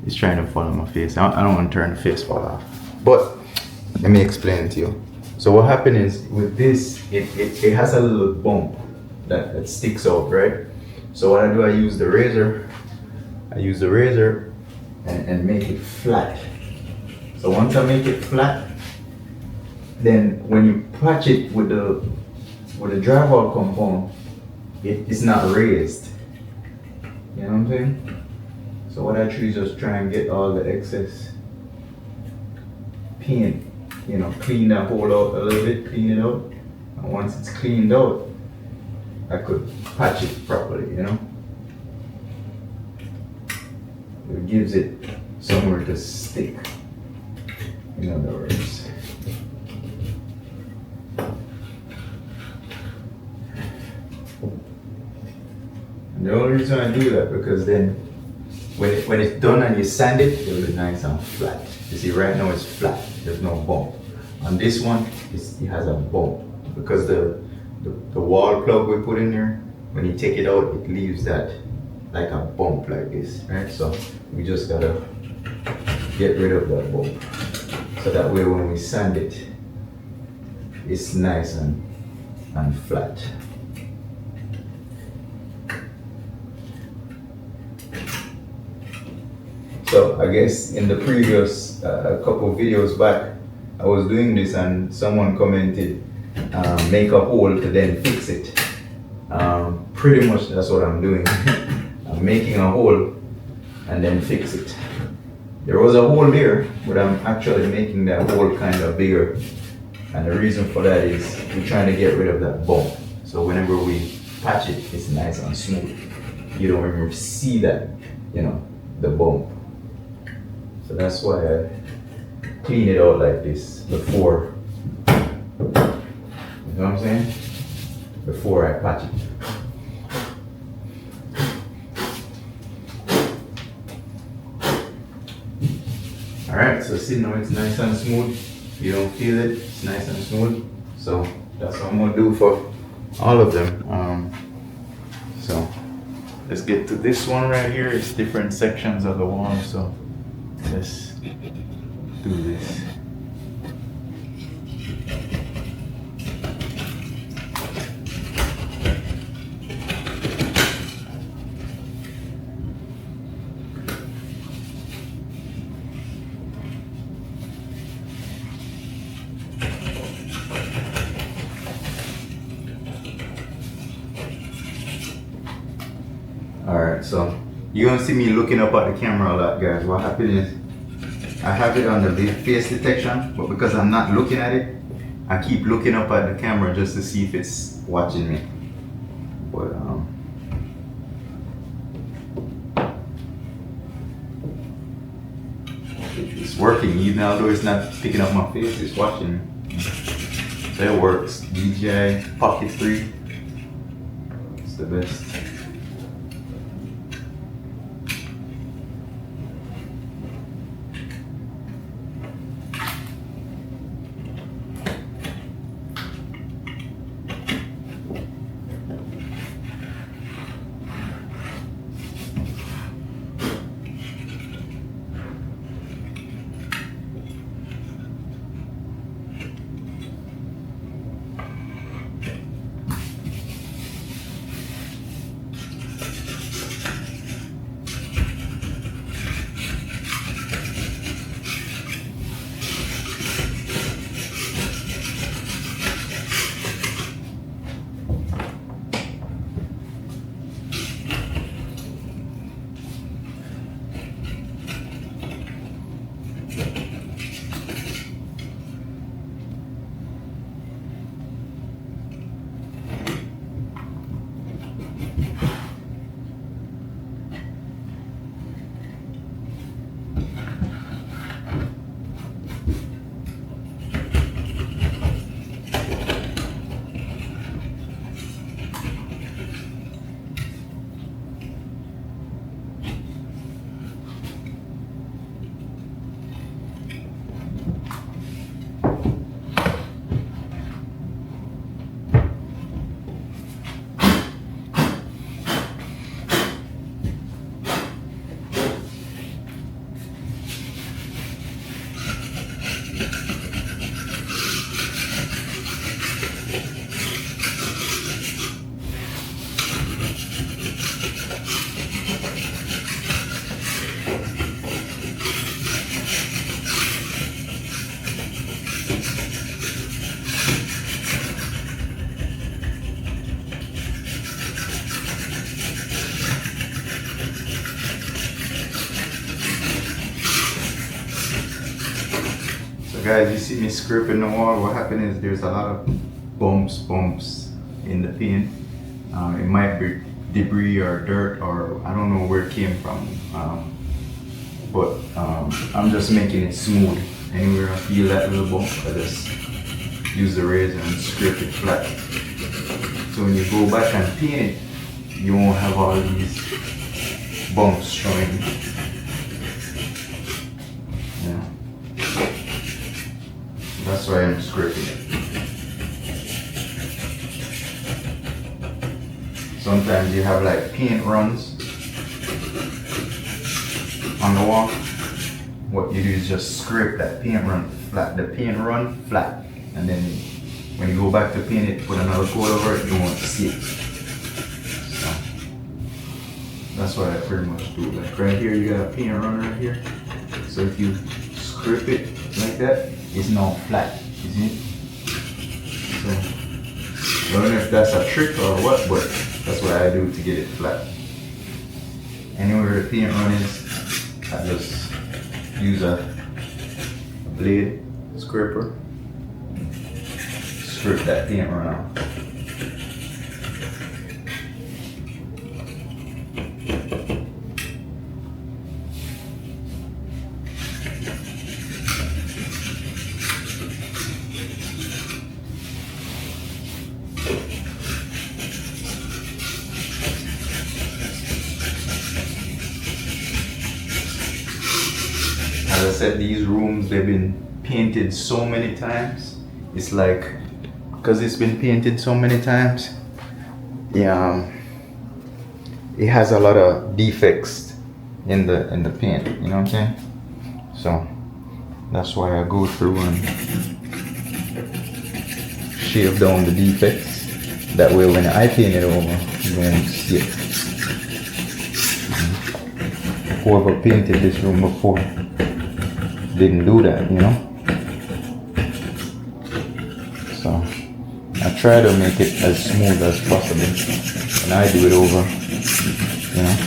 It's trying to follow my face. I don't want to turn the face fall off. But let me explain it to you. So what happened is with this, it has a little bump that sticks out, right? So what I do, I use the razor. And make it flat. So once I make it flat, then when you patch it with the drywall compound, it's not raised. You know what I'm saying? So what I do is just try and get all the excess paint, clean that hole out a little bit, clean it out. And once it's cleaned out, I could patch it properly, It gives it somewhere to stick, in other words. And the only reason I do that because then when it's done and you sand it, it'll be nice and flat. You see, right now it's flat, there's no bump. On this one, it has a bump because the wall plug we put in there, when you take it out, it leaves that like a bump like this, right? So we just gotta get rid of that bump. So that way when we sand it, it's nice and flat. So I guess in the previous couple videos back, I was doing this and someone commented, make a hole to then fix it. Pretty much that's what I'm doing. I'm making a hole and then fix it. There was a hole there, but I'm actually making that hole kind of bigger. And the reason for that is we're trying to get rid of that bump. So whenever we patch it, it's nice and smooth. You don't even see that, the bump. So that's why I clean it out like this before, you know what I'm saying? Before I patch it. Alright, so see now it's nice and smooth. You don't feel it, it's nice and smooth. So that's what I'm gonna do for all of them. So let's get to this one right here. It's different sections of the wall, so let's do this. Alright, so you're gonna see me looking up at the camera a lot, guys. What happened is I have it on the face detection, but because I'm not looking at it, I keep looking up at the camera just to see if it's watching me. But it's working, even although it's not picking up my face, it's watching me. So it works. DJI Pocket 3. It's the best. Guys, you see me scraping the wall. What happened is there's a lot of bumps in the paint. It might be debris or dirt, or I don't know where it came from. But I'm just making it smooth. Anywhere I feel that little bump, I just use the razor and scrape it flat. So when you go back and paint it, you won't have all these bumps showing. Yeah. That's why I'm scraping it. Sometimes you have like paint runs on the wall, what you do is just scrape that paint run flat. The paint run flat, and then when you go back to paint it, put another coat over it, you won't see it. So that's what I pretty much do. Like right here, you got a paint run right here. So if you scrape it like that, it's now flat. You see? So I don't know if that's a trick or what, but that's what I do to get it flat. Anywhere the paint run is, I just use a blade scraper, scrape that paint run off. As I said, these rooms, they've been painted so many times. It's like, because it's been painted so many times, yeah, it has a lot of defects in the paint, you know what I'm saying? So that's why I go through and shave down the defects. That way when I paint it over, you won't see it. Whoever painted this room before didn't do that, you know? So I try to make it as smooth as possible when I do it over, you know?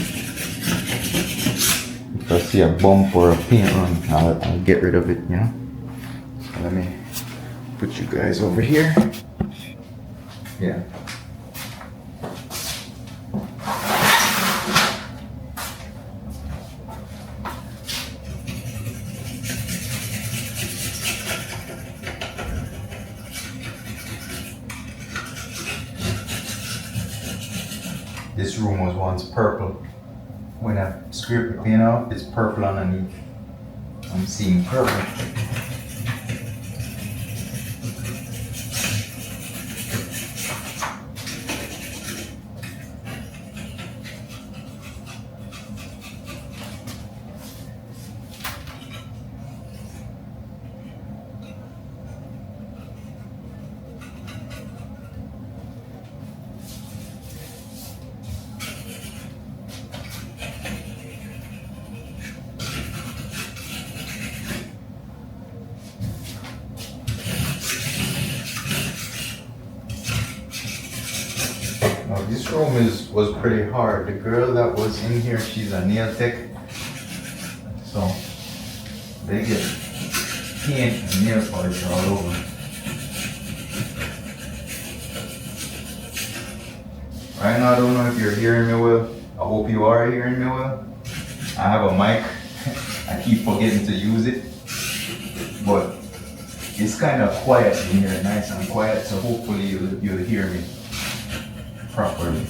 If I see a bump or a paint run, I'll get rid of it, you know? So let me put you guys over here. Yeah. This room was once purple. When I scrape the paint out, it's purple underneath. I'm seeing purple. Now this room was pretty hard. The girl that was in here, she's a nail tech. So they get paint and nail polish all over. Right now I don't know if you're hearing me well. I hope you are hearing me well. I have a mic. I keep forgetting to use it. But it's kind of quiet in here, nice and quiet, so hopefully you'll hear me properly.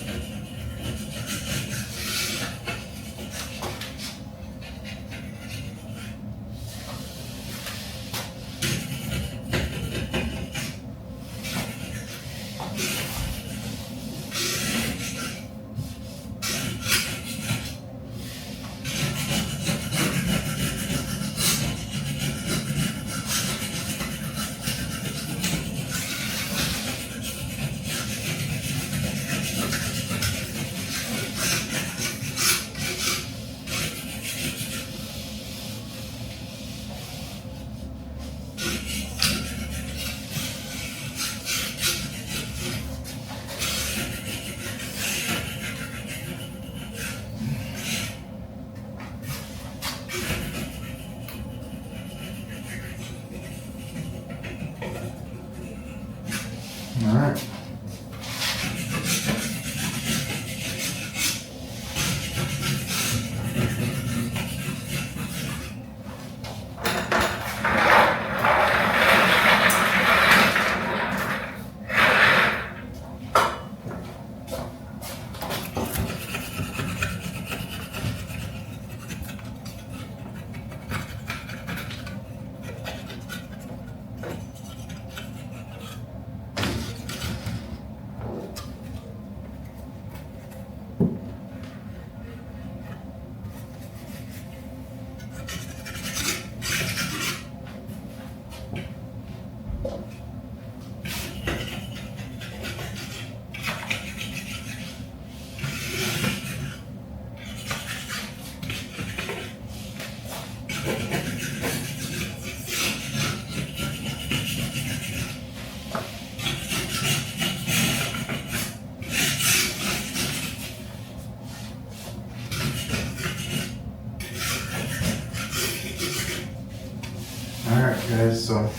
so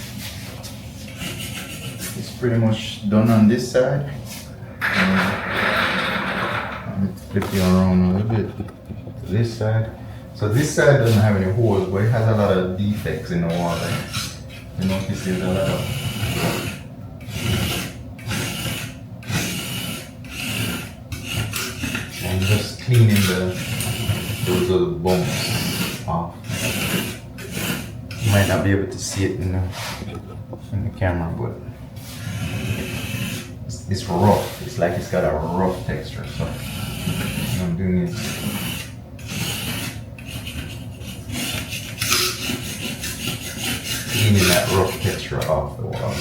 it's pretty much done on this side. I'm flipping around a little bit to this side. So this side doesn't have any holes, but it has a lot of defects in the wall. You notice there's a lot of I'm just cleaning those little bumps off. You might not be able to see it in the camera, but it's rough. It's like it's got a rough texture. So what I'm doing is cleaning that rough texture off the wall.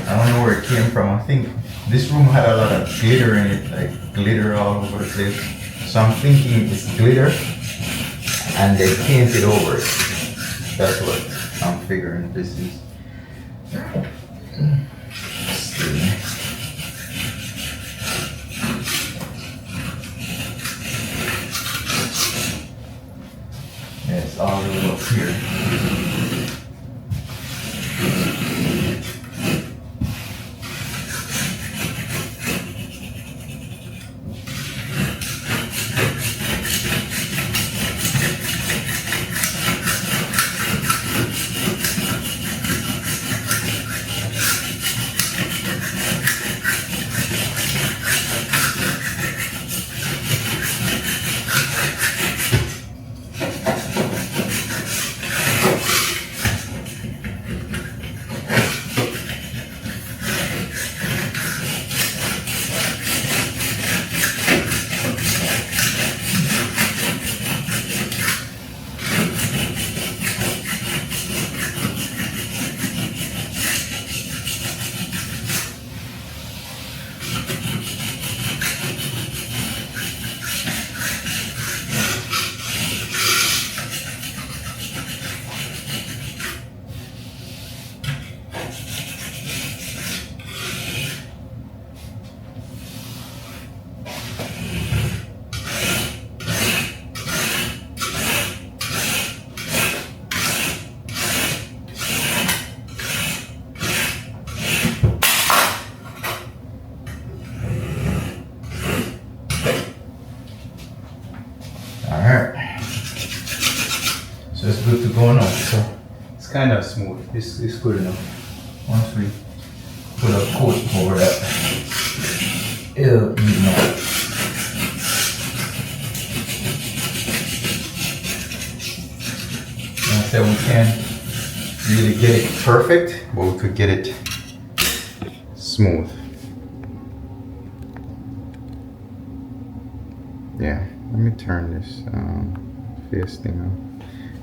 I don't know where it came from. I think this room had a lot of glitter in it, like glitter all over the place. So I'm thinking it's glitter and they painted over it. That's what I'm figuring this is. Let's see. Yeah, it's all the way up here. So it's good to go now. So it's kind of smooth. It's good enough. Once we put a coat over that, it'll even out. Like I said, we can't really get it perfect, but we could get it smooth. Yeah, let me turn this face thing on.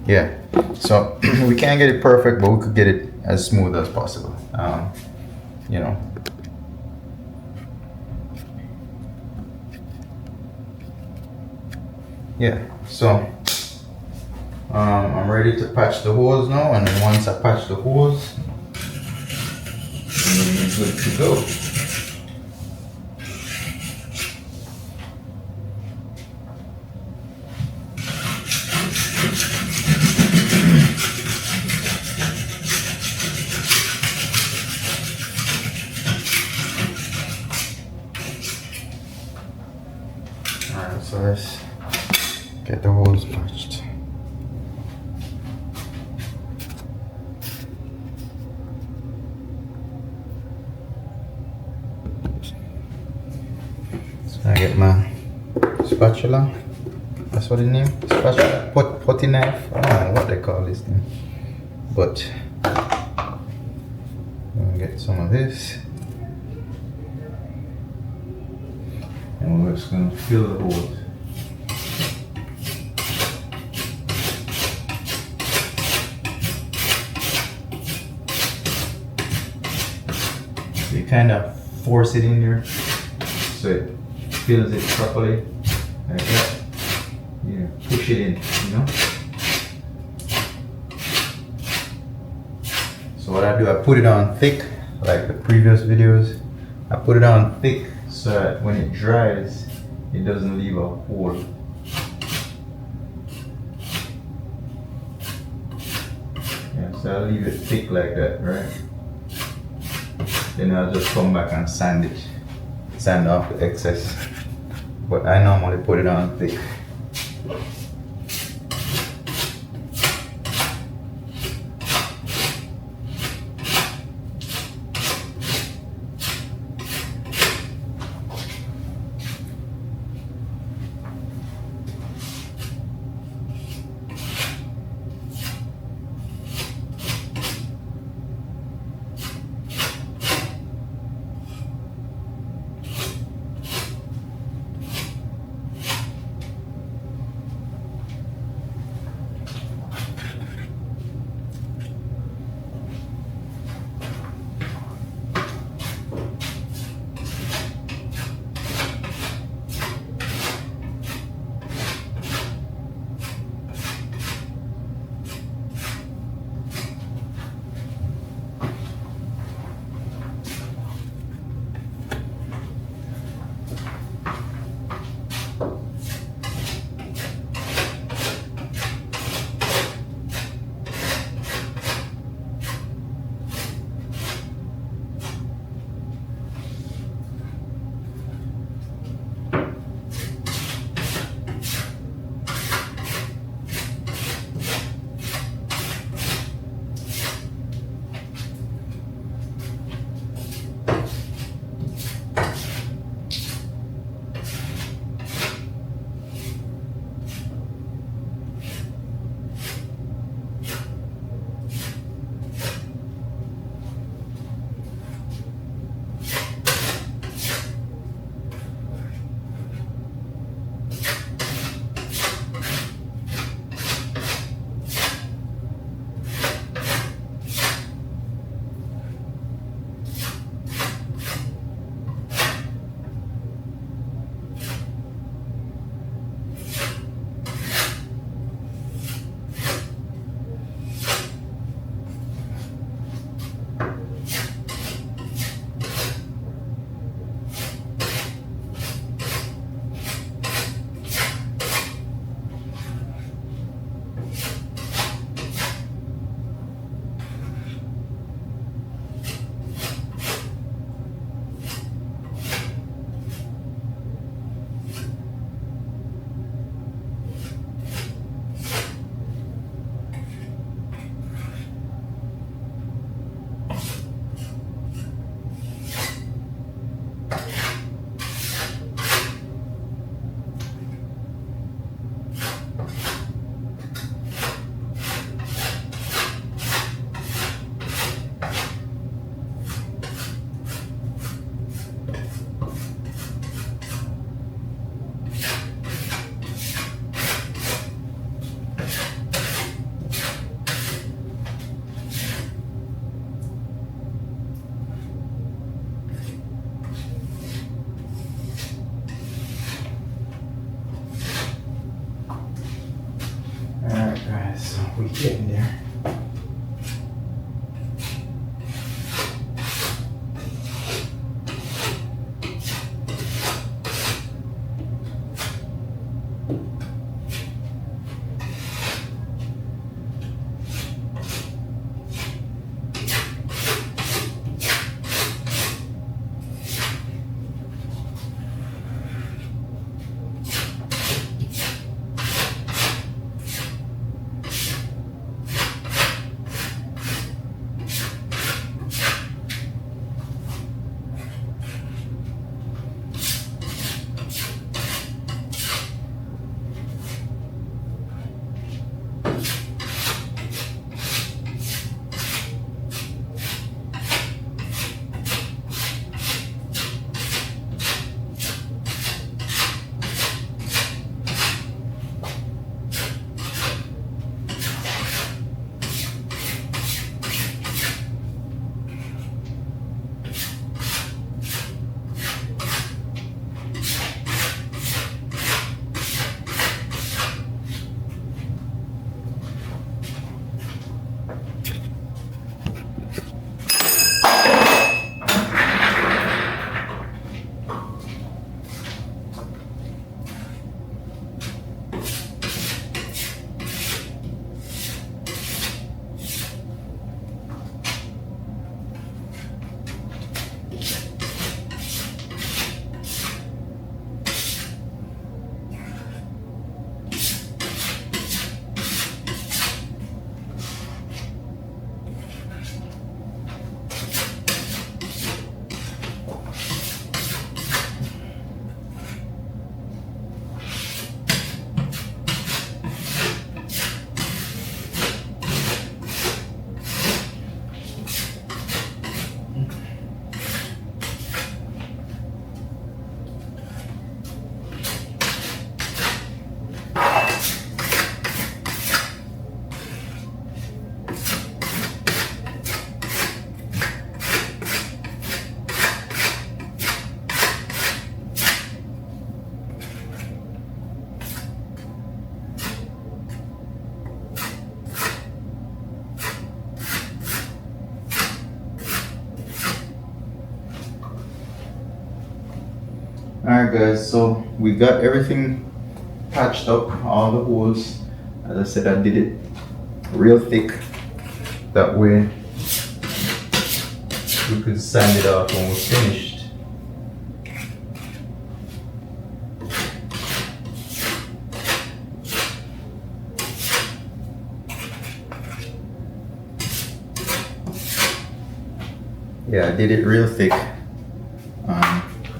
Yeah, so we can't get it perfect, but we could get it as smooth as possible. You know. Yeah, so I'm ready to patch the holes now, and then once I patch the holes, we're good to go. Alright, so let's get the holes patched. So I get my spatula. That's what it's named? Spatula? Potty knife? I don't know what they call this thing. But I'm gonna get some of this. And we're just going to fill the holes. So you kind of force it in there so it fills it properly, like that. Yeah, push it in, you know. So what I do, I put it on thick, like the previous videos. I put it on thick so that when it dries, it doesn't leave a hole. So I'll leave it thick like that, right? Then I'll just come back and sand it. Sand off the excess. But I normally put it on thick. Alright guys, so we getting there. guys, so we got everything patched up, all the holes. As I said, I did it real thick, that way we could sand it off when we're finished. Yeah, I did it real thick.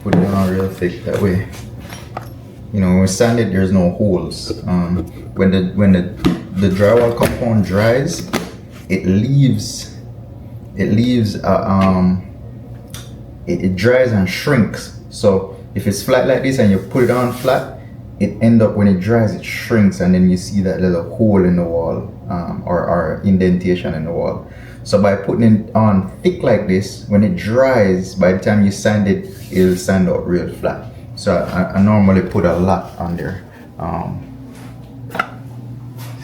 Put it on real thick, that way, you know, when we sand it, there's no holes. When the drywall compound dries, it dries and shrinks. So if it's flat like this and you put it on flat, when it dries, it shrinks, and then you see that little hole in the wall, or indentation in the wall. So by putting it on thick like this, when it dries, by the time you sand it, it'll sand out real flat. So I normally put a lot on there.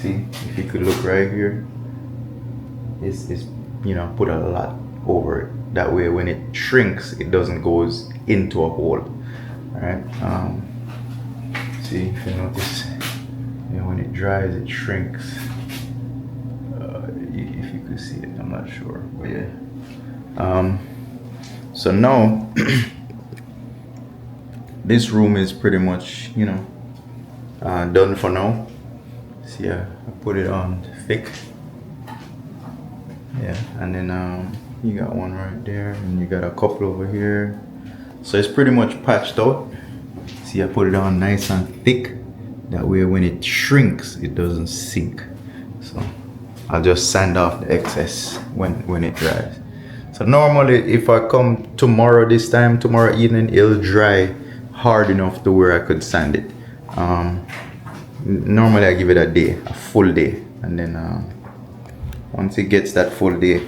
See, if you could look right here, it's you know, put a lot over it. That way when it shrinks, it doesn't goes into a hole. Alright. See, if you notice, you know, when it dries, it shrinks. If you could see it, I'm not sure, but yeah. So now this room is pretty much, you know, done for now. See, I put it on thick. Yeah, and then you got one right there, and you got a couple over here. So it's pretty much patched out. See, I put it on nice and thick. That way when it shrinks, it doesn't sink. So I'll just sand off the excess when it dries. So normally if I come tomorrow evening, it'll dry hard enough to where I could sand it. Normally I give it a full day, and then once it gets that full day,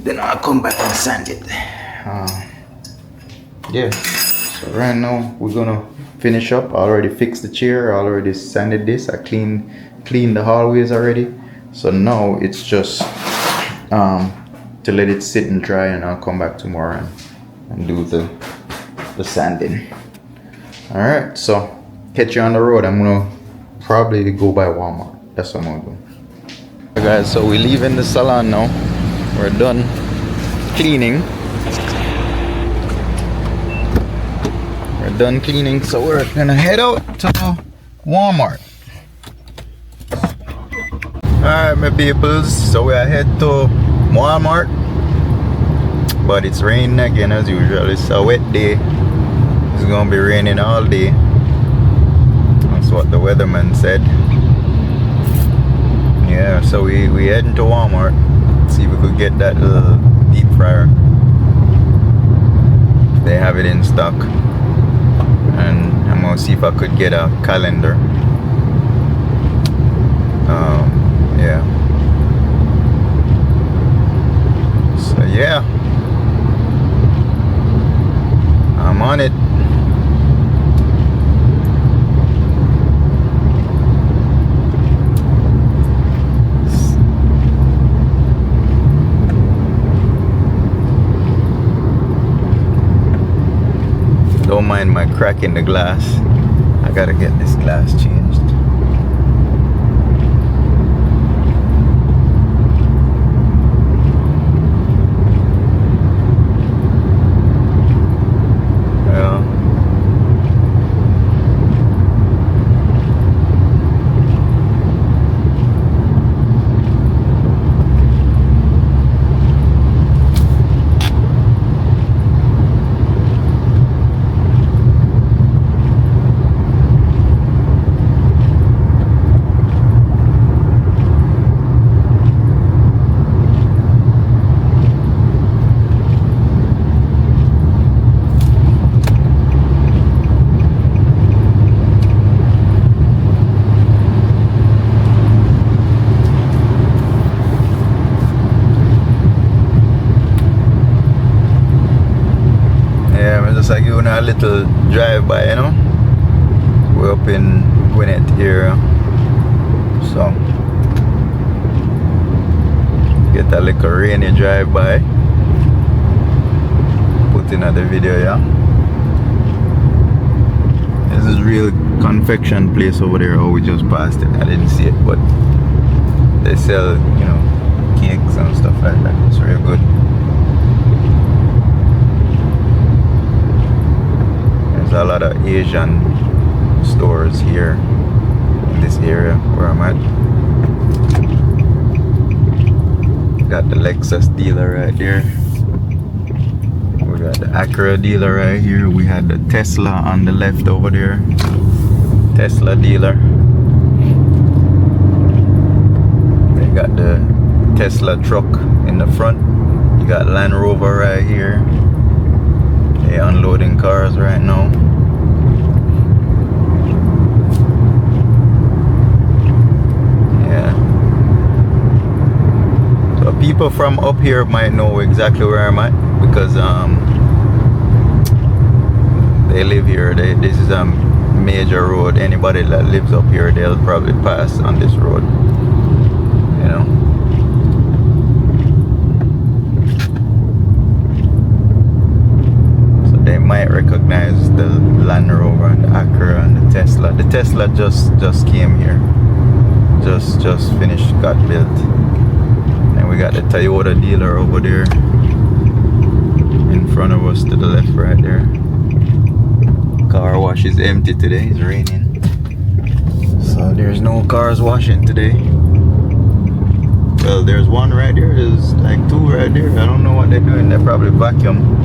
then I'll come back and sand it. Yeah, so right now we're gonna finish up. I already fixed the chair, I already sanded this, I cleaned the hallways already. So now it's just to let it sit and dry, and I'll come back tomorrow and do the sanding. Alright, so catch you on the road. I'm gonna probably go by Walmart. That's what I'm gonna do. Hey guys, so we're leaving the salon now. We're done cleaning. So we're gonna head out to Walmart. Alright my peoples, so we are head to Walmart, but it's raining again as usual. It's a wet day. It's gonna be raining all day. That's what the weatherman said. Yeah, so we heading to Walmart. See if we could get that little deep fryer. They have it in stock. And I'm gonna see if I could get a calendar. Yeah. So yeah, I'm on it. Don't mind my crack in the glass. I gotta get this glass changed. Just like you know, a little drive by, you know. We're up in Gwinnett area, so get a little rainy drive by. Put in the video, yeah. There's this real confection place over there. Oh, we just passed it. I didn't see it, but they sell, you know, cakes and stuff like that. It's real good. There's a lot of Asian stores here in this area where I'm at. Got the Lexus dealer right there. We got the Acura dealer right here. We had the Tesla on the left over there. Tesla dealer. They got the Tesla truck in the front. You got Land Rover right here. They unloading cars right now. Yeah. So people from up here might know exactly where I'm at because they live here. This is a major road. Anybody that lives up here, they'll probably pass on this road. You know. They might recognize the Land Rover and the Acura and the Tesla. The Tesla just came here. Just finished, got built. And we got the Toyota dealer over there in front of us to the left right there. Car wash is empty today, it's raining. So there's no cars washing today. Well, there's one right there, there's like two right there. I don't know what they're doing, they probably vacuum.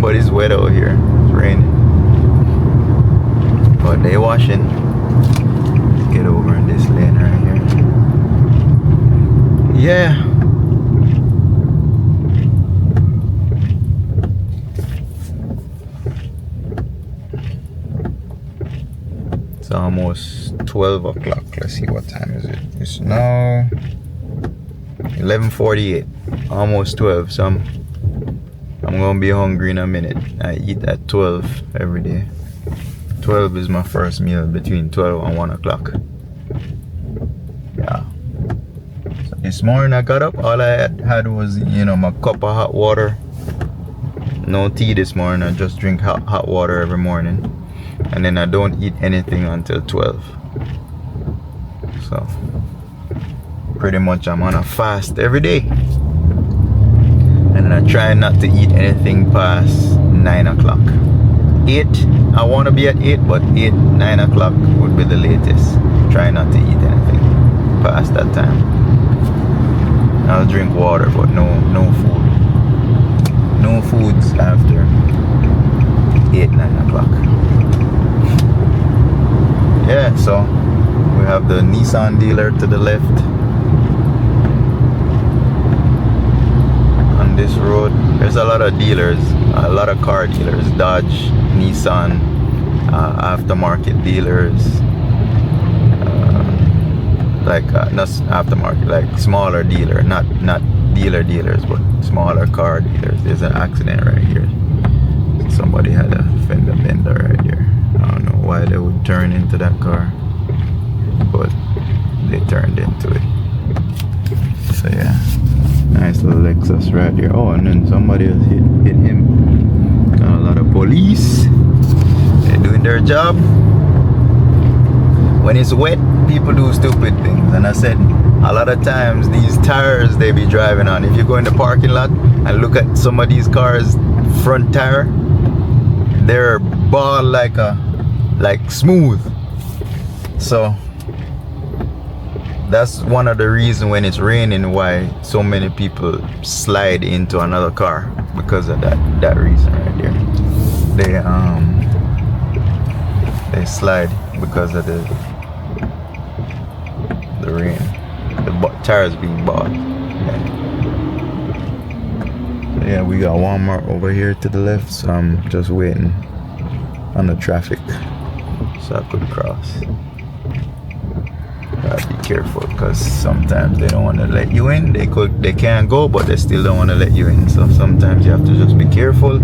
But it's wet out here, it's raining. But they washing. Let's get over in this lane right here. Yeah. It's almost 12 o'clock. Let's see what time is it. It's now 11:48. Almost 12. So I'm gonna be hungry in a minute. I eat at 12 every day. 12 is my first meal, between 12 and 1 o'clock. Yeah. So this morning I got up, all I had was, you know, my cup of hot water. No tea this morning, I just drink hot water every morning. And then I don't eat anything until 12. So pretty much I'm on a fast every day. And I try not to eat anything past 9 o'clock. 8, I want to be at 8, but 8, 9 o'clock would be the latest. Try not to eat anything past that time. I'll drink water, but no food. No foods after 8, 9 o'clock. Yeah, so we have the Nissan dealer to the left. This road, there's a lot of dealers, a lot of car dealers, Dodge, Nissan, aftermarket dealers, not aftermarket, like smaller dealer, not dealers, but smaller car dealers. There's an accident right here. Somebody had a fender bender right there. I don't know why they would turn into that car, but they turned into it. So yeah. Nice little Lexus right there. Oh, and then somebody else hit him. Got a lot of police. They're doing their job. When it's wet, people do stupid things. And I said, a lot of times these tires they be driving on, if you go in the parking lot and look at some of these cars' front tire, they're bald like smooth. So that's one of the reasons when it's raining why so many people slide into another car, because of that reason right there. They slide because of the rain, the tires being bald. Yeah. So yeah, we got Walmart over here to the left, so I'm just waiting on the traffic so I could cross. Gotta be careful because sometimes they don't want to let you in. They can go, but they still don't want to let you in. So sometimes you have to just be careful.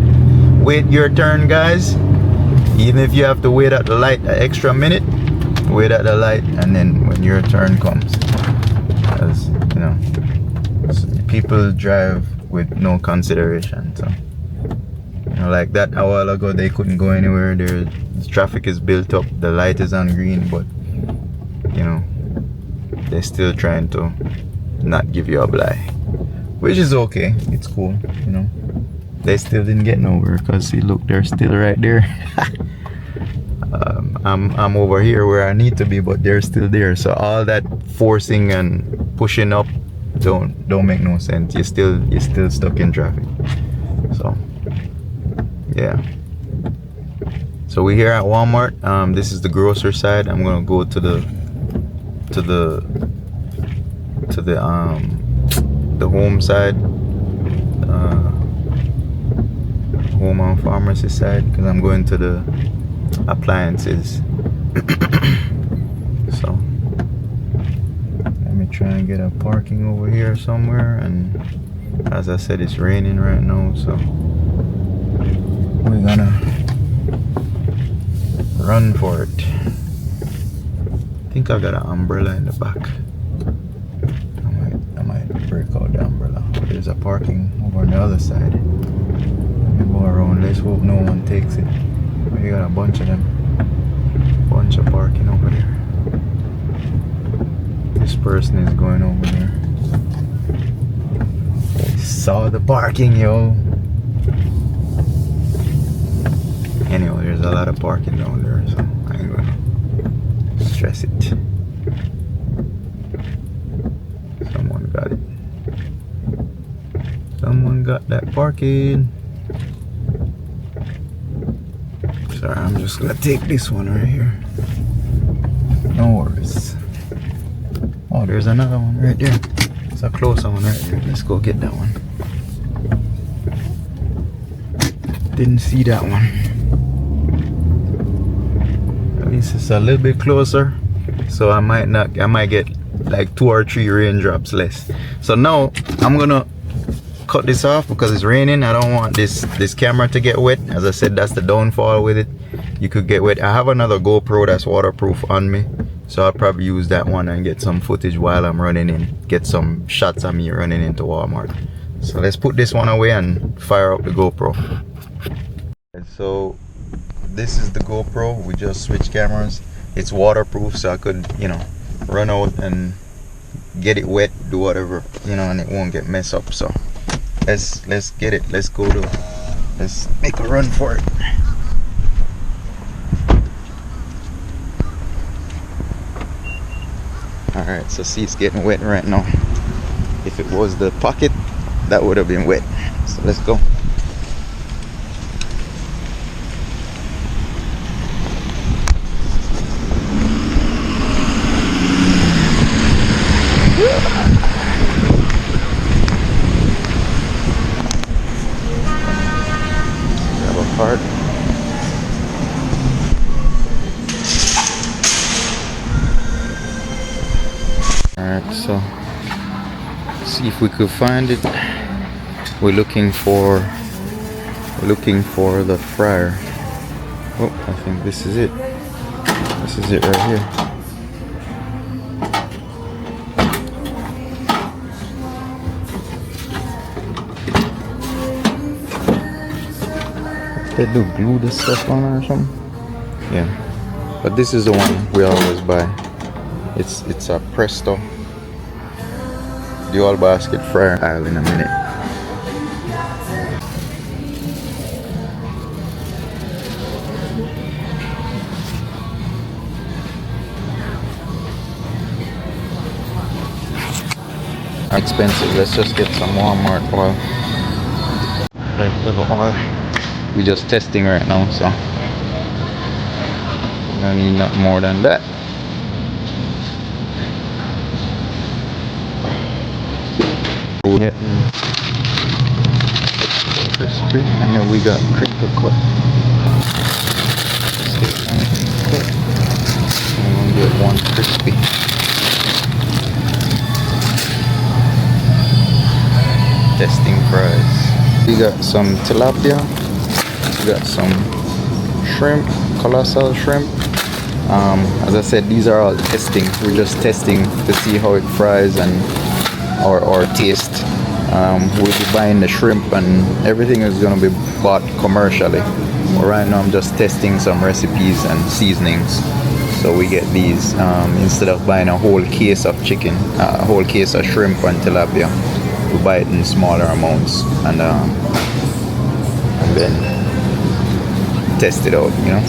Wait your turn, guys. Even if you have to wait at the light an extra minute, wait at the light, and then when your turn comes, as you know, people drive with no consideration. So know, like that a while ago they couldn't go anywhere. The traffic is built up, the light is on green, but you know, they're still trying to not give you a blind, which is okay. It's cool, you know. They still didn't get nowhere because see, look, they're still right there. I'm over here where I need to be, but they're still there. So all that forcing and pushing up don't make no sense. You're still stuck in traffic. So yeah. So we're here at Walmart. This is the grocery side. I'm gonna go to the home side, home and pharmacy side, because I'm going to the appliances. So let me try and get a parking over here somewhere. And as I said, it's raining right now, so we're gonna run for it. I think I got an umbrella in the back. I might break out the umbrella. There's a parking over on the other side. Let me go around. Let's hope no one takes it. We got a bunch of them. Bunch of parking over there. This person is going over there. They saw the parking, yo. Anyway, there's a lot of parking down there, so I ain't gonna stress it. Someone got it. Someone got that parking. Sorry, I'm just gonna take this one right here. No worries. Oh, there's another one right there. It's a closer one right there. Let's go get that one. Didn't see that one. At least it's a little bit closer. So I might get like 2 or 3 raindrops less. So now I'm gonna cut this off because it's raining. I don't want this camera to get wet. As I said, that's the downfall with it. You could get wet. I have another GoPro that's waterproof on me, so I'll probably use that one and get some footage while I'm running in, get some shots of me running into Walmart. So let's put this one away and fire up the GoPro. And so this is the GoPro. We just switched cameras. It's waterproof, so I could, you know, run out and get it wet, do whatever, you know, and it won't get messed up. So let's get it. Let's make a run for it. Alright, so see, it's getting wet right now. If it was the pocket, that would have been wet. So let's go. Grab a card. Alright, so see if we could find it. We're looking for the fryer. Oh, I think this is it. This is it right here. They do glue this stuff on or something. Yeah, but this is the one we always buy. It's a Presto dual basket fryer. I'll in a minute. Expensive. Let's just get some Walmart oil. Like little oil. We're just testing right now, so I need not more than that. Getting crispy, and then we got crinkle cut. I'm gonna get one crispy. Testing fries. We got some tilapia. We got some shrimp, colossal shrimp. As I said, these are all testing. We're just testing to see how it fries and or taste. We'll be buying the shrimp and everything is going to be bought commercially. But right now I'm just testing some recipes and seasonings. So we get these instead of buying a whole case of chicken, a whole case of shrimp and tilapia. We buy it in smaller amounts and then test it out, you know.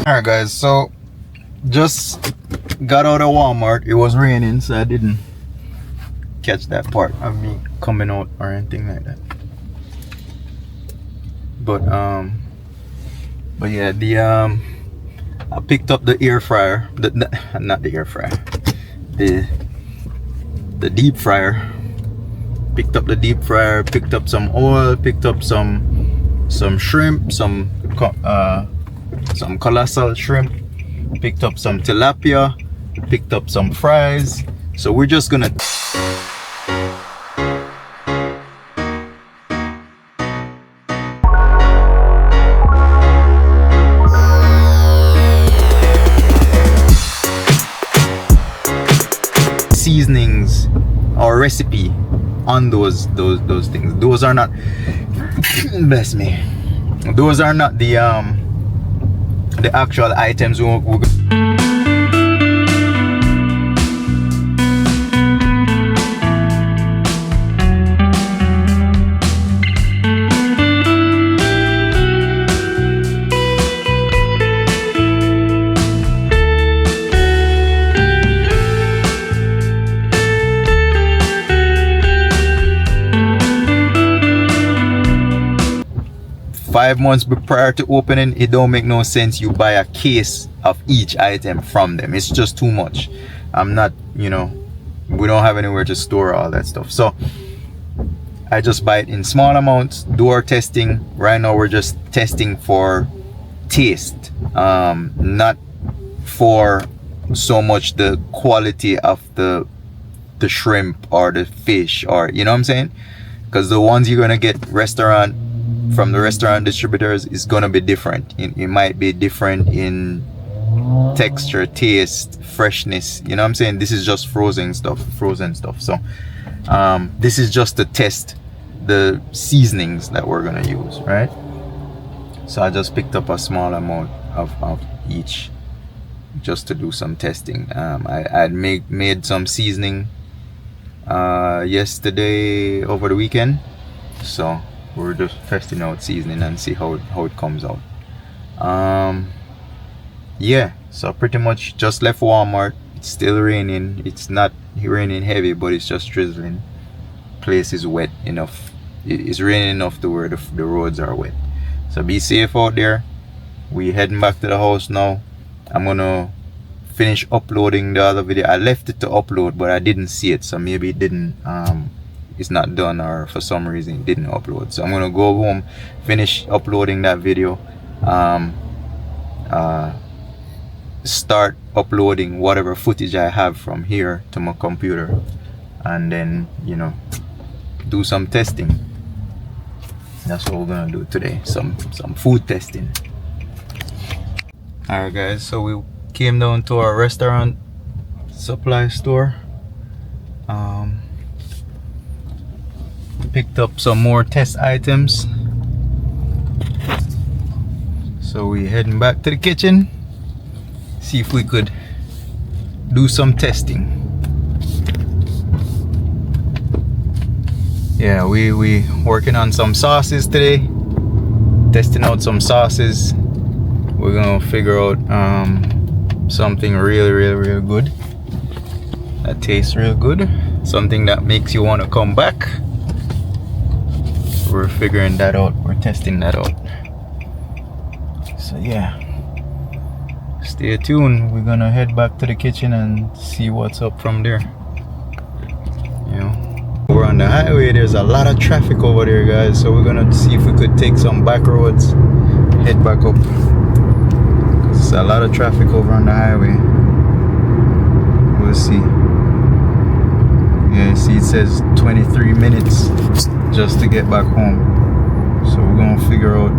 Alright guys, so just got out of Walmart. It was raining, so I didn't catch that part of me coming out or anything like that. But yeah, I picked up the air fryer, not the air fryer, the deep fryer. Picked up the deep fryer, picked up some oil, picked up some shrimp, some colossal shrimp, picked up some tilapia, picked up some fries. So we're just gonna seasonings or recipe on those things. Those are not bless me, those are not the actual items we're 5 months prior to opening. It don't make no sense you buy a case of each item from them. It's just too much. I'm not, you know, we don't have anywhere to store all that stuff, so I just buy it in small amounts, do our testing. Right now we're just testing for taste, not for so much the quality of the shrimp or the fish, or you know what I'm saying, because the ones you're gonna get from the restaurant distributors is gonna be different. It might be different in texture, taste, freshness, you know what I'm saying. This is just frozen stuff. So this is just to test the seasonings that we're gonna use, right? So I just picked up a small amount of each just to do some testing. I had made some seasoning yesterday over the weekend, so we're just testing out seasoning and see how it comes out. Yeah, so pretty much just left Walmart. It's still raining. It's not raining heavy, but it's just drizzling. Place is wet enough. It's raining enough to where the roads are wet. So be safe out there. We heading back to the house now. I'm gonna finish uploading the other video. I left it to upload, but I didn't see it, so maybe it didn't it's not done, or for some reason it didn't upload. So I'm gonna go home, finish uploading that video, start uploading whatever footage I have from here to my computer, and then, you know, do some testing. That's what we're gonna do today, some food testing. Alright guys, so we came down to our restaurant supply store, picked up some more test items. So we heading back to the kitchen, see if we could do some testing. Yeah, we working on some sauces today, testing out some sauces. We're gonna figure out something really good that tastes real good, something that makes you want to come back. We're figuring that out, we're testing that out. So yeah, stay tuned. We're gonna head back to the kitchen and see what's up from there. You know, we're on the highway, there's a lot of traffic over there guys, so we're gonna see if we could take some back roads, head back up. There's a lot of traffic over on the highway. We'll see. Yeah, see, it says 23 minutes just to get back home. So we're gonna figure out.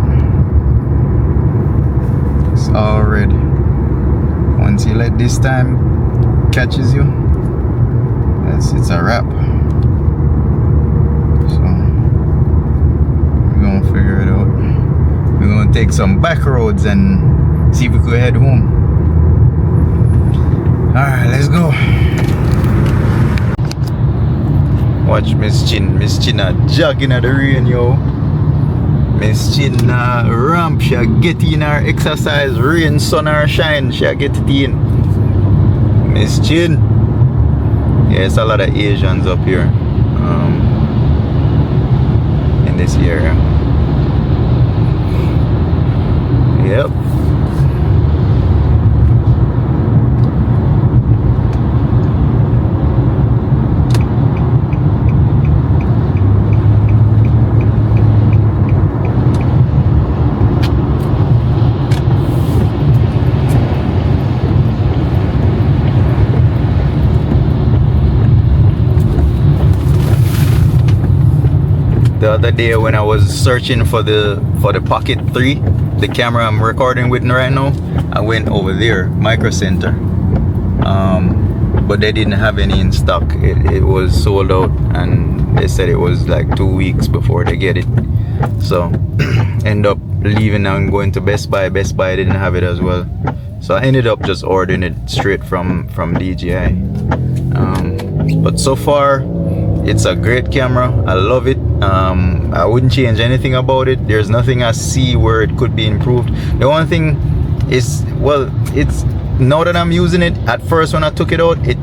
It's all red. once you let this time catches you, it's a wrap. So we're gonna figure it out. We're gonna take some back roads and see if we could head home. Alright, let's go. Watch Miss Chin jogging at the rain, yo. Miss Chin ramp, she get in her exercise, rain, sun or shine, she get it in. Miss Chin. Yeah, it's a lot of Asians up here in this area. Yep. The other day when I was searching for the Pocket 3, the camera I'm recording with right now, I went over there, Micro Center, but they didn't have any in stock. It was sold out, and they said it was like 2 weeks before they get it. So end up leaving and going to Best Buy. Best Buy didn't have it as well, so I ended up just ordering it straight from DJI. But so far it's a great camera. I love it. I wouldn't change anything about it. There's nothing I see where it could be improved. The one thing is, well, it's now that I'm using it, at first when I took it out, it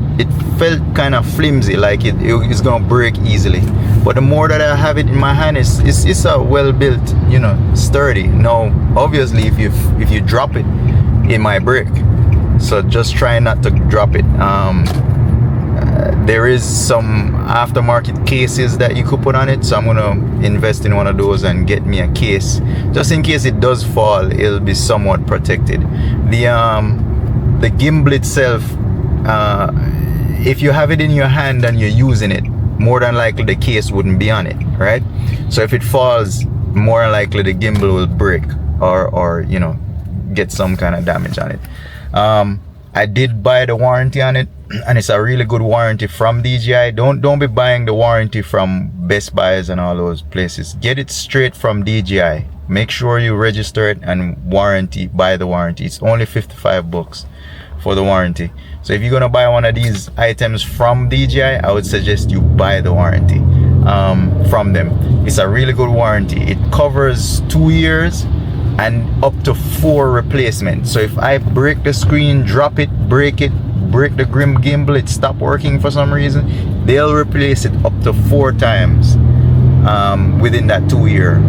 felt kind of flimsy, like it's gonna break easily. But the more that I have it in my hand, it's a well built, you know, sturdy. Now obviously if you drop it, it might break, so just try not to drop it. There is some aftermarket cases that you could put on it, so I'm gonna invest in one of those and get me a case just in case it does fall. It'll be somewhat protected. The gimbal itself, if you have it in your hand and you're using it, more than likely the case wouldn't be on it, right? So if it falls, more than likely the gimbal will break or you know, get some kind of damage on it. I did buy the warranty on it, and it's a really good warranty from DJI. Don't be buying the warranty from Best Buys and all those places. Get it straight from DJI. Make sure you register it and buy the warranty. It's only $55 for the warranty. So if you're gonna buy one of these items from DJI, I would suggest you buy the warranty from them. It's a really good warranty. It covers 2 years and up to 4 replacements. So if I break the screen, drop it, break the gimbal, it stopped working for some reason, they'll replace it up to 4 times within that 2 year.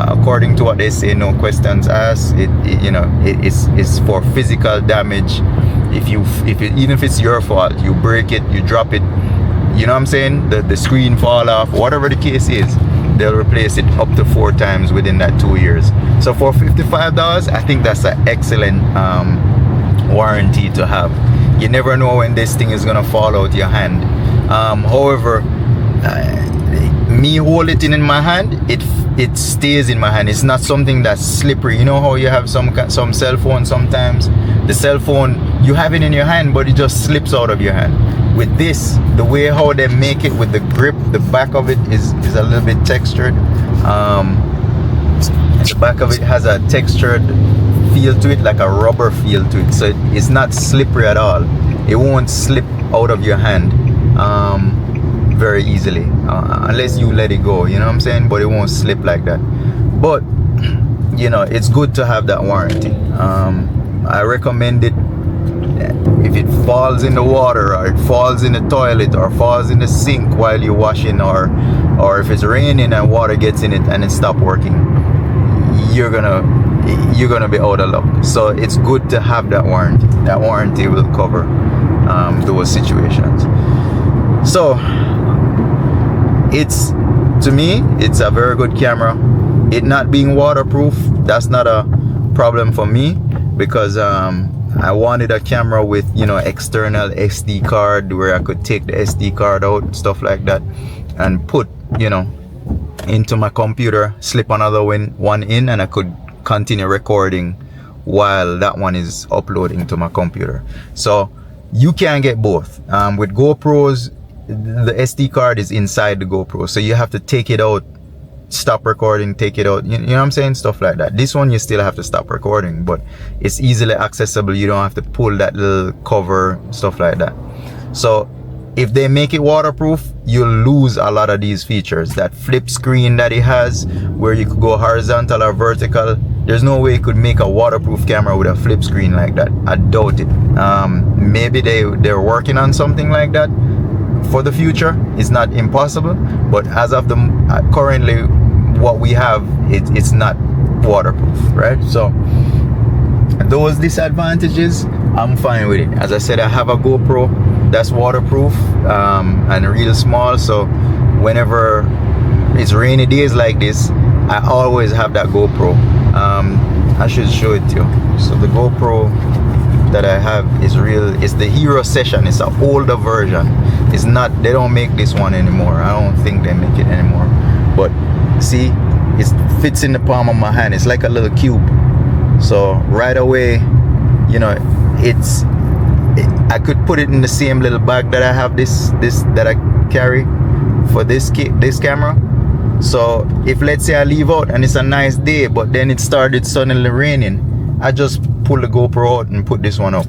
According to what they say, no questions asked. It's for physical damage. Even if it's your fault, you break it, you drop it, you know what I'm saying, the screen fall off, whatever the case is, they'll replace it up to 4 times within that 2 years. So for $55, I think that's an excellent warranty to have. You never know when this thing is gonna fall out your hand. However, me hold it in my hand, it stays in my hand. It's not something that's slippery. You know how you have some cell phones sometimes, the cell phone, you have it in your hand but it just slips out of your hand. With this, the way how they make it with the grip, the back of it is a little bit textured. The back of it has a textured feel to it, like a rubber feel to it, so it's not slippery at all. It won't slip out of your hand very easily unless you let it go, you know what I'm saying, but it won't slip like that. But you know, it's good to have that warranty. I recommend it. If it falls in the water, or it falls in the toilet, or falls in the sink while you're washing, or if it's raining and water gets in it and it stops working, you're gonna be out of luck. So it's good to have that warranty. That warranty will cover those situations. So to me, it's a very good camera. It not being waterproof, that's not a problem for me, because I wanted a camera with, you know, external SD card where I could take the SD card out, stuff like that, and put, you know, into my computer, slip another one in, and I could continue recording while that one is uploading to my computer. So you can get both. With GoPros, the SD card is inside the GoPro, so you have to take it out, stop recording, take it out, you know what I'm saying, stuff like that. This one you still have to stop recording, but it's easily accessible. You don't have to pull that little cover, stuff like that. So if they make it waterproof, you'll lose a lot of these features. That flip screen that it has, where you could go horizontal or vertical, there's no way you could make a waterproof camera with a flip screen like that. I doubt it. Maybe they're working on something like that for the future. It's not impossible, but as of the currently what we have, it's not waterproof, right? So those disadvantages, I'm fine with it. As I said, I have a GoPro that's waterproof and real small, so whenever it's rainy days like this, I always have that GoPro. I should show it to you. So the GoPro that I have is real. It's the Hero Session. It's an older version. It's not, they don't make this one anymore. I don't think they make it anymore, but see, it fits in the palm of my hand. It's like a little cube. So right away, you know, I could put it in the same little bag that I have this that I carry for this camera. So if, let's say, I leave out and it's a nice day, but then it started suddenly raining, I just pull the GoPro out and put this one up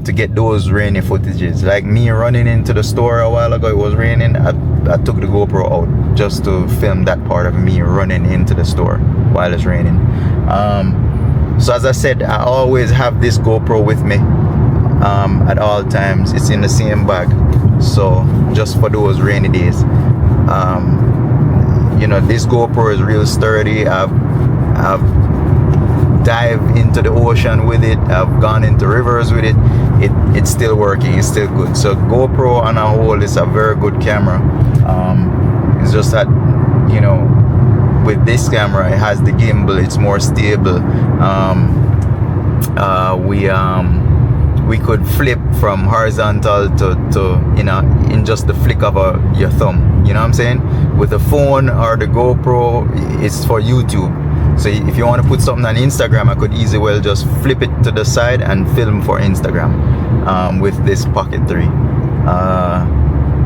to get those rainy footages. Like me running into the store a while ago, it was raining, I took the GoPro out just to film that part of me running into the store while it's raining. So as I said, I always have this GoPro with me at all times. It's in the same bag, so just for those rainy days. You know, this GoPro is real sturdy. I've dived into the ocean with it. I've gone into rivers with it. It's still working. It's still good. So GoPro on a whole is a very good camera. It's just that, you know, with this camera, it has the gimbal. It's more stable. We could flip from horizontal to you know, in just the flick of your thumb. You know what I'm saying? With the phone or the GoPro, it's for YouTube. So if you want to put something on Instagram, I could easily well just flip it to the side and film for Instagram with this Pocket 3.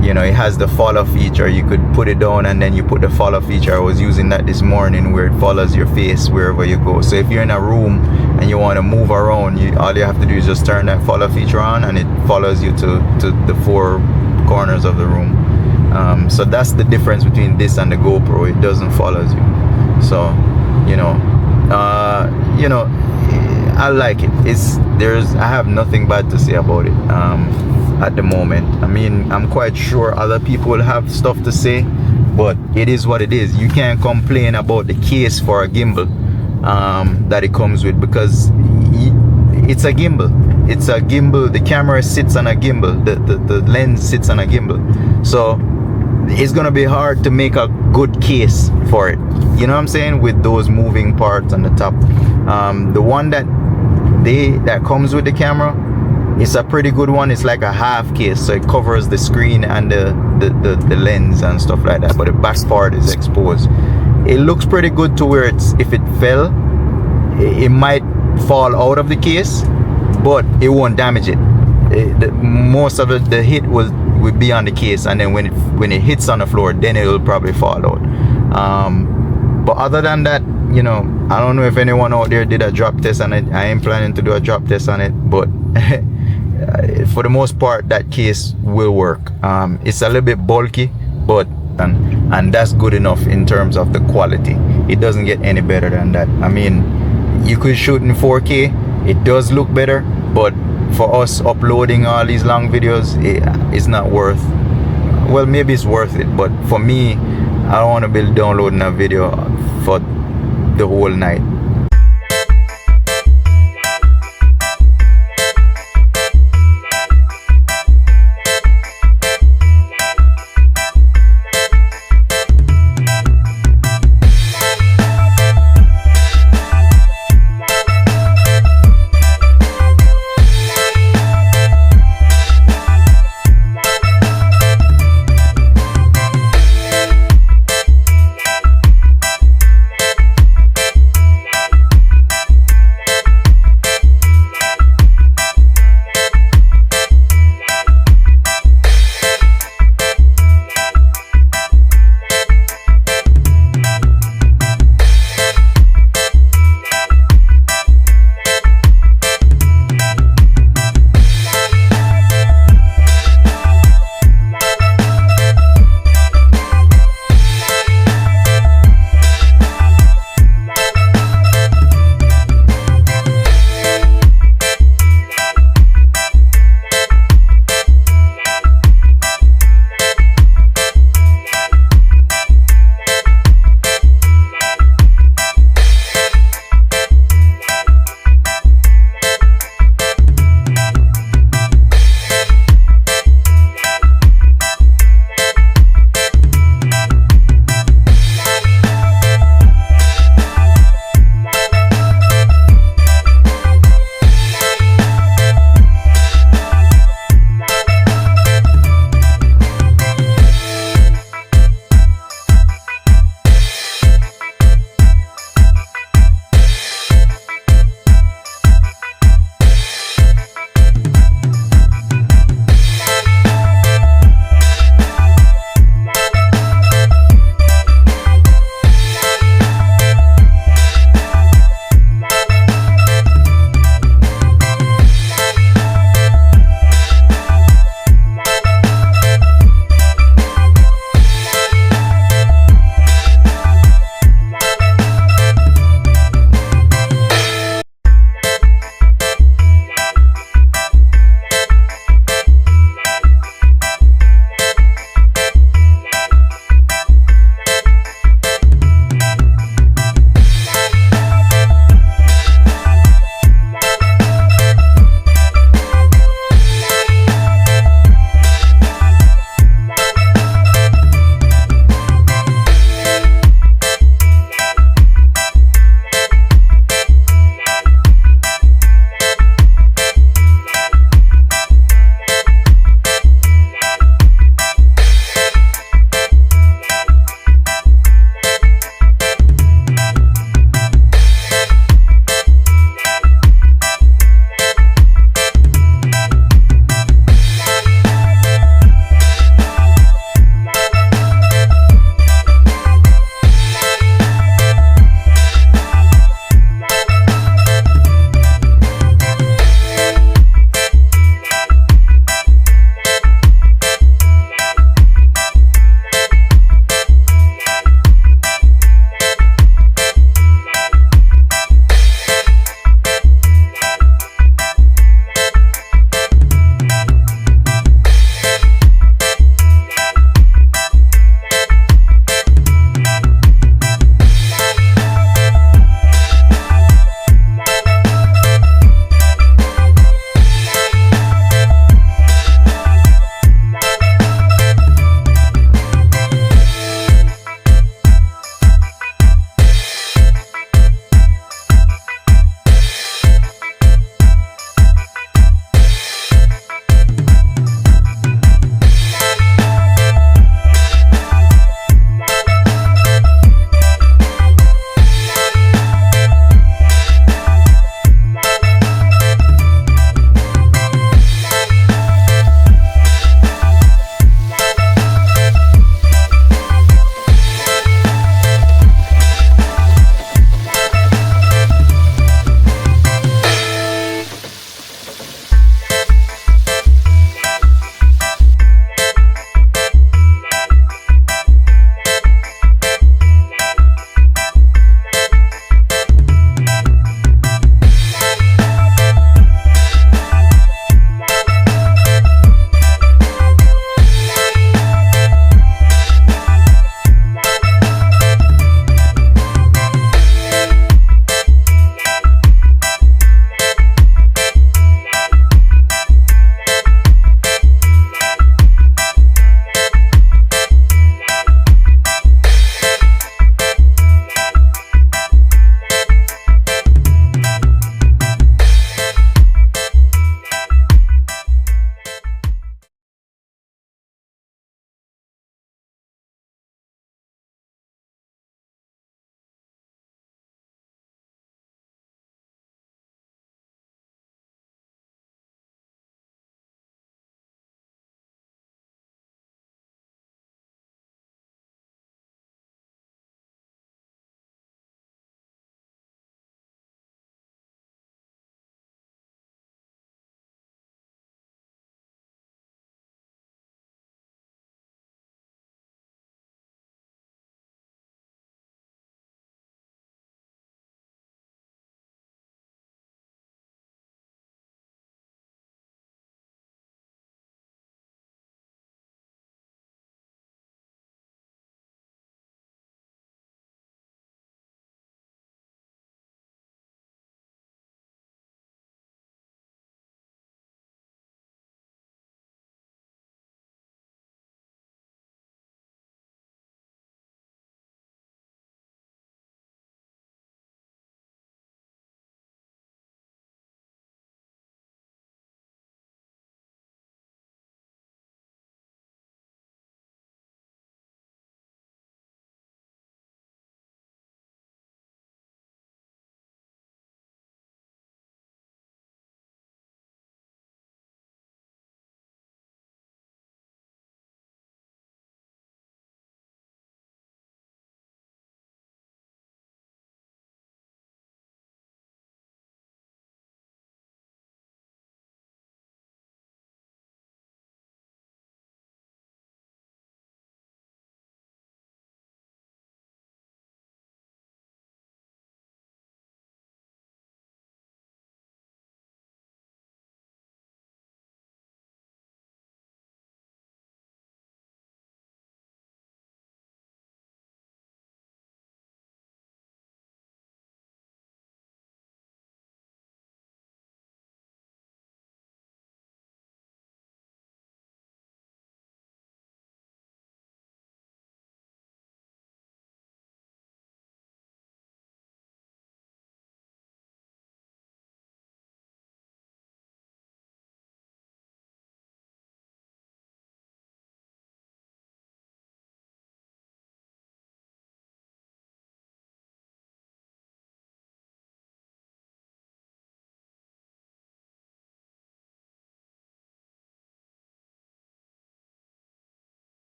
You know, it has the follow feature. You could put it down and then you put the follow feature. I was using that this morning, where it follows your face wherever you go. So if you're in a room and you want to move around, all you have to do is just turn that follow feature on and it follows you to the four corners of the room. So that's the difference between this and the GoPro. It doesn't follow you. So you know, I like it. I have nothing bad to say about it at the moment. I mean, I'm quite sure other people will have stuff to say, but it is what it is. You can't complain about the case for a gimbal that it comes with, because it's a gimbal. It's a gimbal. The camera sits on a gimbal. The lens sits on a gimbal. So it's gonna be hard to make a good case for it. You know what I'm saying? With those moving parts on the top. The one that comes with the camera, it's a pretty good one. It's like a half case, so it covers the screen and the lens and stuff like that, but the back part is exposed. It looks pretty good to where if it fell, it might fall out of the case, but it won't damage it. Most of the hit will be on the case, and then when it hits on the floor, then it will probably fall out. But other than that, you know, I don't know if anyone out there did a drop test on it. I ain't planning to do a drop test on it, but for the most part, that case will work. It's a little bit bulky, but and that's good enough in terms of the quality. It doesn't get any better than that. I mean, you could shoot in 4K. It does look better, but for us uploading all these long videos, it's not worth. Well, maybe it's worth it, but for me, I don't want to be downloading a video for the whole night.